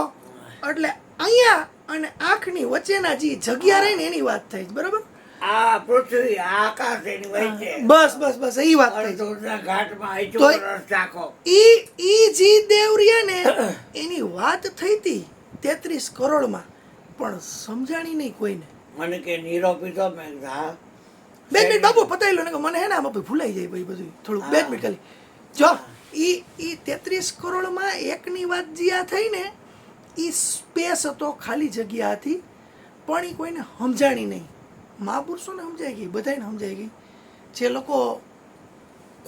એટલે અહીંયા અને આંખની વચ્ચેના જે જગ્યા રહી ને એની વાત થાય છે. બરાબર? આ પૃથ્વી આ આકાશ એની વચ્ચે બસ બસ બસ એ વાત થાય છે. અડધોના ઘાટમાં આયચો તો રસ ચાખો. ઈ જી દેવરિયા ને એની વાત થઈ હતી 33 કરોડમાં, પણ સમજાણી નહીં કોઈને. મને કે નીરો પીધો, મેં કીધું હા. 2 મિનિટ બાપુ પતાવી લો ને, મને હે ને આમાં ભૂલાઈ જાય ભાઈ બધું થોડું. 2 મિનિટ ખાલી. જો ઈ 33 કરોડમાં એકની વાત જે આ થઈ ને, ઈ સ્પેસ હતો, ખાલી જગ્યા હતી, પણ ઈ કોઈને સમજાણી નહીં. મહાપુરુષોને સમજાઈ ગઈ, બધાને સમજાઈ ગઈ. જે લોકો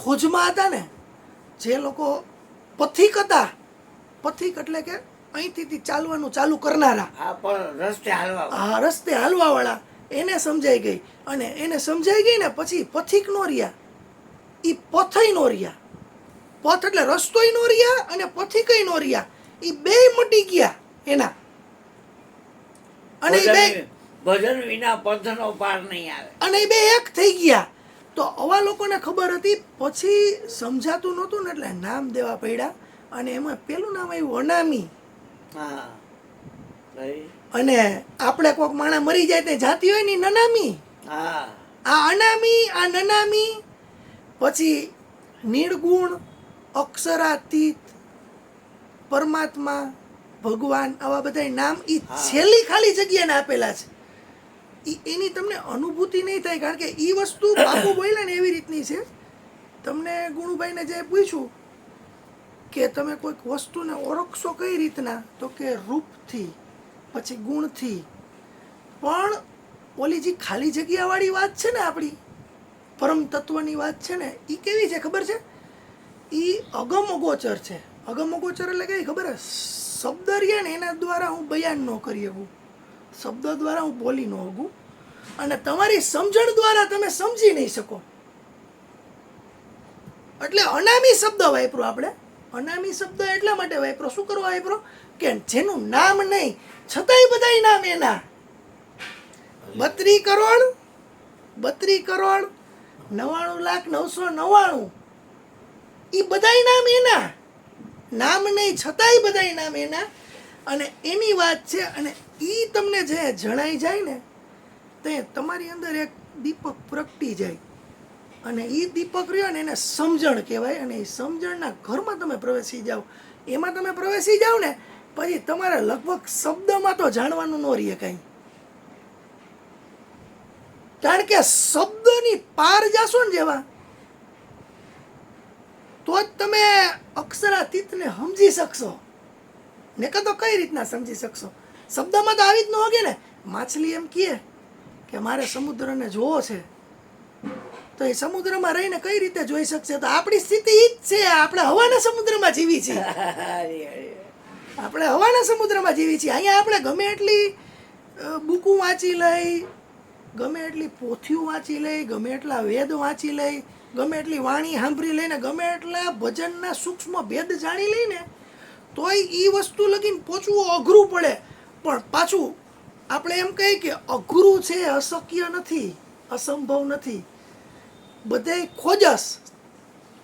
ખોજમાં હતા ને, જે લોકો પથિક હતા, પથિક એટલે કે અહીંથી ચાલવાનું ચાલુ કરનારા, આ પણ રસ્તે હાલવા આ રસ્તે હાલવાવાળા, એને સમજાઈ ગઈ. અને એને સમજાઈ ગઈ ને પછી પથિક નો રહ્યા, ઈ પથય નો રહ્યા. પથ એટલે રસ્તોય નો રહ્યા અને પથિકય નો રહ્યા. ઈ બે મટી ગયા એના. અને ઈ બે ભજન વિના પંથનો પાર નહીં આવે. અને એ બે એક થઈ ગયા. તો આવા લોકોને ખબર હતી, પછી સમજાતું નહોતું ને એટલે નામ દેવા પડ્યા. અને એમાં પેલું નામ આવ્યું અનામી. હા અને આપણે કોઈક માણા મરી જાય તે જાતી હોય ને નનામી. હા આ અનામી, આ નનામી, પછી નિર્ગુણ, અક્ષરાતીત, પરમાત્મા, ભગવાન, આવા બધા નામ ઈ છેલ્લી ખાલી જગ્યાને આપેલા છે. એની તમને અનુભૂતિ નહીં થાય, કારણ કે એ વસ્તુ બાપુ બોલ્યા ને એવી રીતની છે. તમને ગુણુભાઈને જે પૂછ્યું કે તમે કોઈક વસ્તુને ઓળખશો કઈ રીતના, તો કે રૂપથી, પછી ગુણથી. પણ ઓલી જે ખાલી જગ્યાવાળી વાત છે ને, આપણી પરમ તત્વની વાત છે ને, એ કેવી છે ખબર છે? એ અગમ અગોચર છે. અગમ અગોચર એટલે કઈ ખબર હે? શબ્દ રહ્યા ને એના દ્વારા હું બયાન ન કરી શકું, શબ્દ દ્વારા હું બોલી ન શકું, અને તમારી સમજણ દ્વારા તમે સમજી નહીં શકો. એટલે અનામી શબ્દ વાપરો આપણે. અનામી શબ્દ એટલા માટે વાપરો, શું કરવા વાપરો? કે જેનું નામ નહીં છતાંય બધાય નામ એના. 32 કરોડ 99,999,000 એ બધાય નામ એના. નામ નહીં છતાંય બધાય નામ એના. અને એની વાત છે. અને એ તમને જે જણાઈ જાય ને, તે તમારી અંદર એક દીપક પ્રગટી જાય. અને એ દીપક રહ્યો ને એને સમજણ કહેવાય. અને એ સમજણના ઘરમાં તમે પ્રવેશી જાઓ. એમાં તમે પ્રવેશી જાઓ ને પછી તમારે લગભગ શબ્દમાં તો જાણવાનું ન રહીએ કાંઈ. કારણ કે શબ્દની પાર જાશો ને જેવા, તો જ તમે અક્ષરાતીતને સમજી શકશો. નકર તો કઈ રીતના સમજી શકશો? શબ્દમાં તો આવી જ ન હોગે ને. માછલી એમ કહે કે મારે સમુદ્રને જોવો છે, તો એ સમુદ્રમાં રહીને કઈ રીતે જોઈ શકશે? તો આપણી સ્થિતિ ઈ જ છે. આપણે હવાના સમુદ્રમાં જીવી છીએ. આપણે હવાના સમુદ્રમાં જીવી છીએ. અહીંયા આપણે ગમે એટલી બુકુ વાંચી લઈ, ગમે એટલી પોથીઓ વાંચી લઈ, ગમે એટલા વેદ વાંચી લઈ, ગમે એટલી વાણી સાંભળી લઈને, ગમે એટલા ભજનના સૂક્ષ્મ ભેદ જાણી લઈને, તોય એ વસ્તુ લગીને પહોંચવું અઘરું પડે. પણ પાછું આપણે એમ કહીએ કે અઘરું છે, અશક્ય નથી, અસંભવ નથી, બધે ખોજસ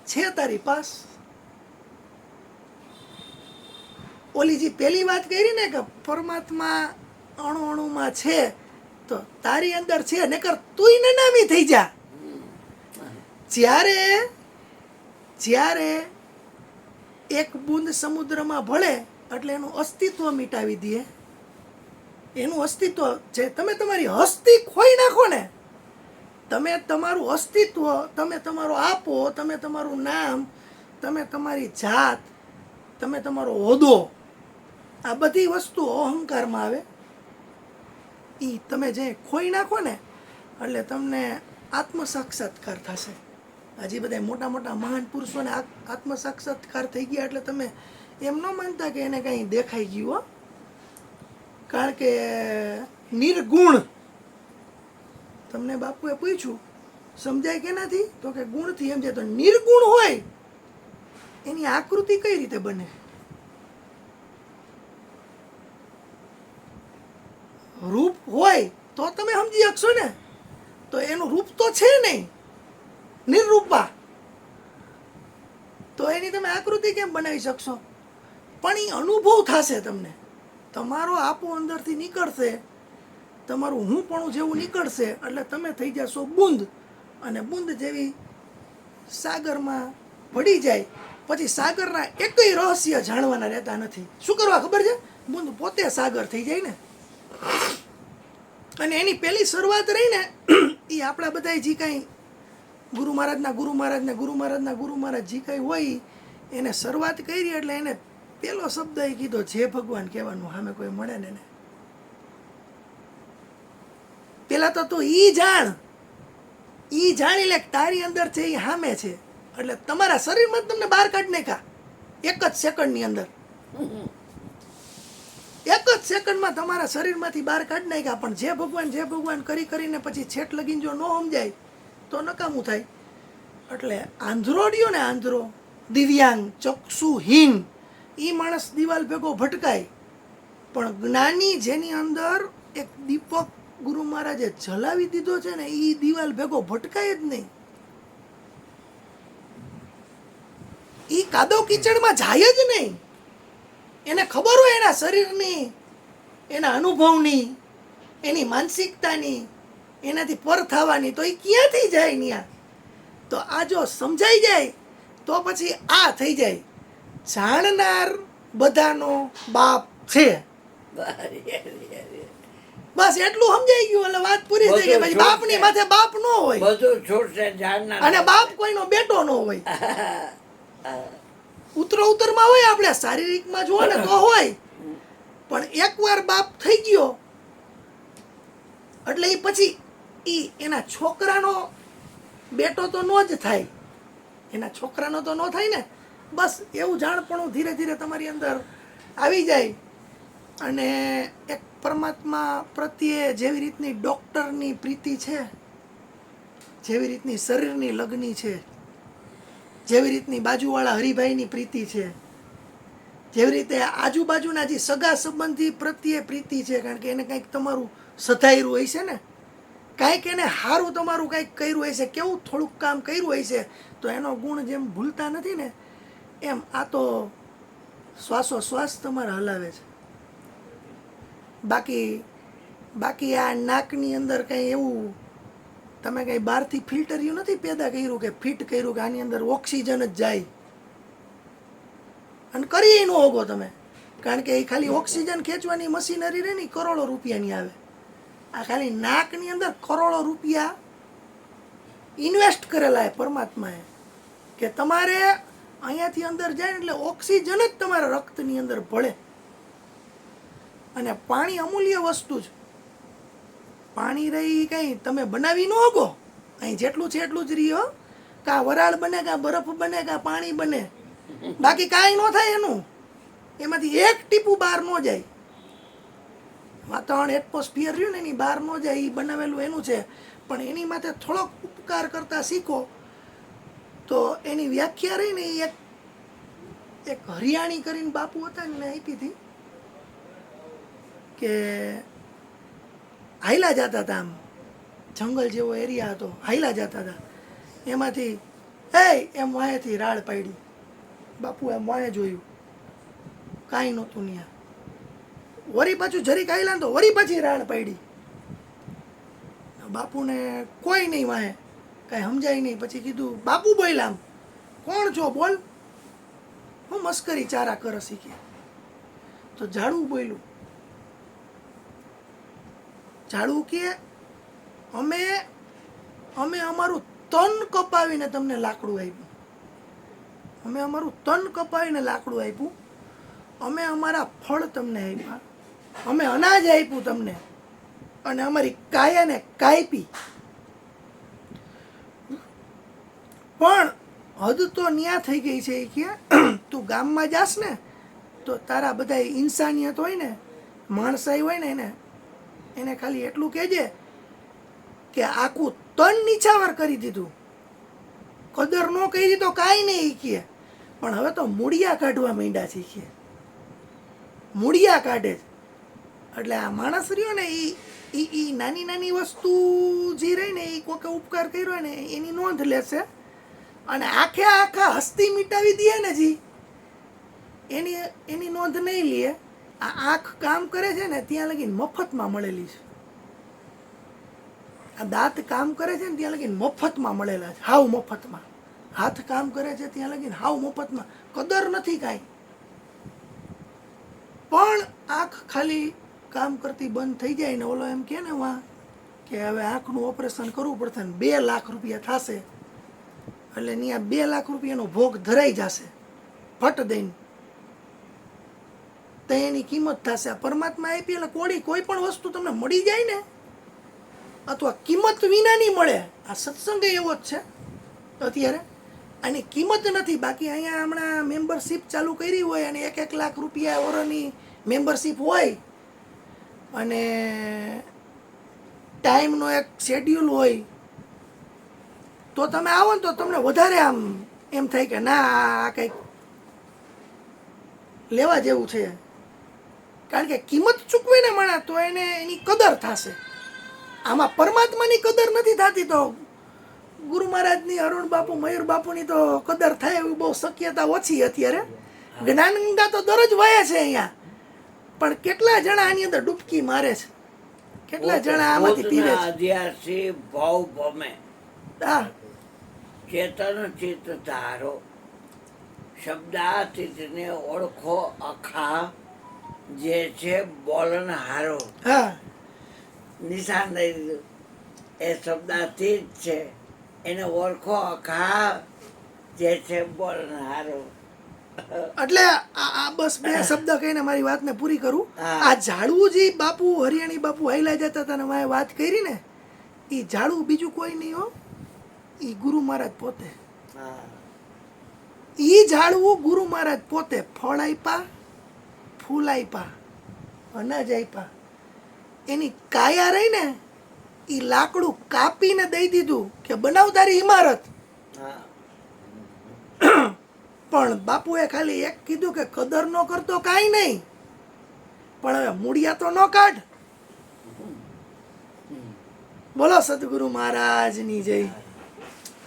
છે તારી પાસ. ઓલી જે પહેલી વાત કરી ને કે પરમાત્મા અણુ અણુમાં છે, તો તારી અંદર છે, નકર તુંય નનામી થઈ જા. જ્યારે એક બૂંદ સમુદ્રમાં ભળે એટલે એનું અસ્તિત્વ મિટાવી દે. એનું અસ્તિત્વ છે. તમે તમારી હસ્તી ખોઈ નાખો ને, તમે તમારું અસ્તિત્વ, તમે તમારો આપો, તમે તમારું નામ, તમે તમારી જાત, તમે તમારો હોદ્દો, આ બધી વસ્તુ અહંકારમાં આવે. એ તમે જે ખોઈ નાખો ને એટલે તમને આત્મ સાક્ષાત્કાર થશે. હજી બધા મોટા મોટા મહાન પુરુષોને આત્મ સાક્ષાત્કાર થઈ ગયા એટલે તમે એમ ન માનતા કે એને કંઈ દેખાઈ ગયું હો. કારણ કે નિર્ગુણ, તમને બાપુએ પૂછ્યું સમજાય કે નથી, તો કે ગુણથી સમજાય. તો નિર્ગુણ હોય એની આકૃતિ કઈ રીતે બને? રૂપ હોય તો તમે સમજી શકશો ને. તો એનું રૂપ તો છે નહીં, નિર્રૂપા, તો એની તમે આકૃતિ કેમ બનાવી શકશો? પણ એ અનુભવ થશે તમને. તમારો આપો અંદરથી નીકળશે, તમારું હું પણ જેવું નીકળશે એટલે તમે થઈ જશો બુંદ. અને બુંદ જેવી સાગરમાં પડી જાય પછી સાગરના એકય રહસ્ય જાણવાના રહેતા નથી. શું કરવા ખબર છે? બુંદ પોતે સાગર થઈ જાય ને. અને એની પહેલી શરૂઆત રહી ને એ આપણા બધા જે કાંઈ ગુરુ મહારાજ જે કાંઈ હોય એને શરૂઆત કરી એટલે એને પેલો શબ્દ એ કીધો જે ભગવાન કહેવાનું, સામે કોઈ મળે ને એને પેલા તો તું ઈ જાણી લે તારી અંદર છે એ સામે છે. એટલે તમારા શરીરમાં તમને બહાર કાઢી નાખ્યા એક જ સેકન્ડની અંદર. એક જ સેકન્ડમાં તમારા શરીરમાંથી બહાર કાઢી નાખ્યા. પણ જે ભગવાન કરીને પછી છેટ લગીને જો ન સમજાય તો નકામું થાય. એટલે આંધળો રહ્યો ને, આંધળો, દિવ્યાંગ, ચક્ષુહીન, એ માણસ દિવાલ ભેગો ભટકાય. પણ જ્ઞાની જેની અંદર એક દીપક ગુરુ મહારાજે જલાવી દીધો છે ને, એ દિવાલ ભેગો ભટકાય જ નહીં. એ કાદવ કીચડમાં જાય જ નહીં. એને ખબર હોય એના શરીરની, એના અનુભવની, એની માનસિકતાની, એનાથી પર થવાની, તો એ ક્યાંથી જાય ત્યાં? તો આ જો સમજાઈ જાય તો પછી આ થઈ જાય. જાણનાર બધાનો બાપ છે. બસ એટલું સમજાઈ ગયું એટલે વાત પૂરી થઈ ગઈ. પછી બાપની માથે બાપ ન હોય, બધું છૂટશે જાણનાર. અને બાપ કોઈનો બેટો ન હોય. ઉત્તરમાં હોય, આપણે શારીરિકમાં જુઓ ને તો હોય, પણ એકવાર બાપ થઈ ગયો એટલે એ પછી એના છોકરાનો બેટો તો ન જ થાય. એના છોકરાનો તો ન થાય ને. બસ એવું જાણપણું ધીરે ધીરે તમારી અંદર આવી જાય. અને એક પરમાત્મા પ્રત્યે જેવી રીતની ડૉક્ટરની પ્રીતિ છે, જેવી રીતની શરીરની લગ્ની છે, જેવી રીતની બાજુવાળા હરિભાઈની પ્રીતિ છે, જેવી રીતે આજુબાજુના જે સગા સંબંધી પ્રત્યે પ્રીતિ છે. કારણ કે એને કંઈક તમારું સધાયરું હોય છે ને, કાંઈક એને સારું તમારું કંઈક કર્યું હોય છે, કેવું થોડુંક કામ કર્યું હોય છે, તો એનો ગુણ જેમ ભૂલતા નથી ને, એમ આ તો શ્વાસોશ્વાસ તમારે હલાવે છે. બાકી આ નાકની અંદર કંઈ એવું તમે કંઈ બહારથી ફિલ્ટર્યું નથી પેદા કર્યું કે ફિટ કર્યું કે આની અંદર ઓક્સિજન જ જાય. અને કરી ન હોગો તમે, કારણ કે એ ખાલી ઓક્સિજન ખેંચવાની મશીનરી રહે ને કરોડો રૂપિયાની આવે. આ ખાલી નાકની અંદર કરોડો રૂપિયા ઇન્વેસ્ટ કરેલા છે પરમાત્માએ કે તમારે અહીંયાથી અંદર જાય ને એટલે ઓક્સિજન જ તમારા રક્તની અંદર ભળે. અને પાણી અમૂલ્ય વસ્તુ છે. પાણી રહી કંઈ તમે બનાવી ન શકો. અહીં જેટલું છે એટલું જ રહ્યો. કાં વરાળ બને, કાં બરફ બને, કાં પાણી બને, બાકી કાંઈ ન થાય એનું. એમાંથી એક ટીપું બહાર ન જાય. વાતાવરણ એટમોસ્ફિયર રહ્યું ને એની બહાર ન જાય, એ બનાવેલું એનું છે. પણ એની માટે થોડોક ઉપકાર કરતા શીખો તો એની વ્યાખ્યા રહી ને એ એક હરિયાણી કરીને બાપુ હતા ને મેં આપી હતી કે હાઈલા જતા હતા, આમ જંગલ જેવો એરિયા હતો, હાઈલા જતા હતા, એમાંથી એમ વાંહેથી રાડ પાડી. બાપુ એમ વાંહે જોયું, કાંઈ નહોતું ત્યાં. વરી પાછું જરીક હાઈલા ને તો વરી પાછી રાડ પાડી. બાપુને કોઈ નહીં વાંહે, કાંઈ સમજાય નહીં. પછી કીધું, બાપુ બોલ, આમ કોણ છો બોલ, હું મસ્કરી ચારા કર શીખે. તો ઝાડવું બોલ્યું. ઝાડવું કે અમે અમારું તન કપાવીને તમને લાકડું આપ્યું. અમે અમારું તન કપાવીને લાકડું આપ્યું. અમે અમારા ફળ તમને આપ્યા. અમે અનાજ આપ્યું તમને. અને અમારી કાયાને કાપી. પણ હદ તો ન્યા થઈ ગઈ છે કે તું ગામમાં જાસ ને તો તારા બધા ઇન્સાનિયત હોય ને, માણસાઈ હોય ને, એને ખાલી એટલું કહેજે કે આખું તન નીચાવર કરી દીધું. કદર ન કરી તો કાંઈ નહીં કહે. પણ હવે તો મૂળિયા કાઢવા માંડ્યા છે કે મૂળિયા કાઢે. એટલે આ માણસ રહ્યો ને એ નાની નાની વસ્તુ જે રહી ને એ કોકે ઉપકાર કર્યો હોય ને એની નોંધ લેશે. અને આખા હસ્તી મિટાવી દે ને જી એની નોંધ નહીં લે. આ આંખ કામ કરે છે ને ત્યાં લગીને મફતમાં મળેલી છે. આ દાંત કામ કરે છે ને ત્યાં લગીને મફતમાં મળેલા છે, હાવ મફતમાં. હાથ કામ કરે છે ત્યાં લગીને હાવ મફતમાં. કદર નથી કાંઈ. પણ આંખ ખાલી કામ કરતી બંધ થઈ જાય ને ઓલો એમ કે ને વાં કે હવે આંખનું ઓપરેશન કરવું પડશે ને 2 લાખ રૂપિયા થશે, એટલે ત્યાં 2 લાખ રૂપિયાનો ભોગ ધરાઈ જશે ફટ દઈને, તો એની કિંમત થશે. આ પરમાત્મા આપી એટલે કોઈ પણ વસ્તુ તમને મળી જાય ને અથવા કિંમત વિનાની મળે. આ સત્સંગ એવો જ છે અત્યારે. આની કિંમત નથી. બાકી અહીંયા હમણાં મેમ્બરશીપ ચાલુ કરી હોય અને 1 લાખ રૂપિયા ઓરોની મેમ્બરશીપ હોય અને ટાઈમનો એક શેડ્યુલ હોય તો તમે આવો ને તો તમને વધારે આમ એમ થાય કે ના આ કંઈક લેવા જેવું છે. કારણ કે કિંમત ચૂકવે ને માણસ તો એને એની કદર થશે. આમાં પરમાત્માની કદર નથી થતી તો ગુરુ મહારાજની, અરુણ બાપુ, મયુર બાપુની તો કદર થાય એવી બહુ શક્યતા ઓછી અત્યારે. જ્ઞાનગંગા તો દરરોજ વહે છે અહીંયા, પણ કેટલા જણા આની અંદર ડૂબકી મારે છે, કેટલા જણા આમાંથી પીવે છે. અધ્યાસી ભાવ ભમે હા, ચેતન ચિત્ત ધારો, શબ્દાતીતને ઓળખો અખા, જે છે બોલન હારો. હા, નિશાન દઈ દીધું. એ શબ્દાતીત છે, એને ઓળખો અખા, જે છે બોલન હારો. એટલે આ બસ 2 શબ્દ કહીને મારી વાતને પૂરી કરું. હા. આ ઝાડવુજી બાપુ, હરિયાણી બાપુ હાઈલા જતા હતા ને મેં વાત કરી ને, એ ઝાડવું બીજું કોઈ નહીં હો, એ ગુરુ મહારાજ પોતે. હા. એ ઝાડવું ગુરુ મહારાજ પોતે. ફળ આપ્યા, ફૂલ આપ્યા, અનાજ આપ્યા. એની કાયા રહી ને એ લાકડું કાપીને દઈ દીધું કે બનાવ તારી ઇમારત. હા. પણ બાપુએ ખાલી એક કીધું કે કદર ન કરતો કાંઈ નહીં, પણ હવે મૂળિયા તો ન કાઢ. બોલો સદગુરુ મહારાજની જય.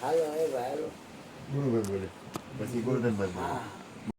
હાલો એ ભાઈ હાલો. બરોબર બોલે પછી ગોરધન હા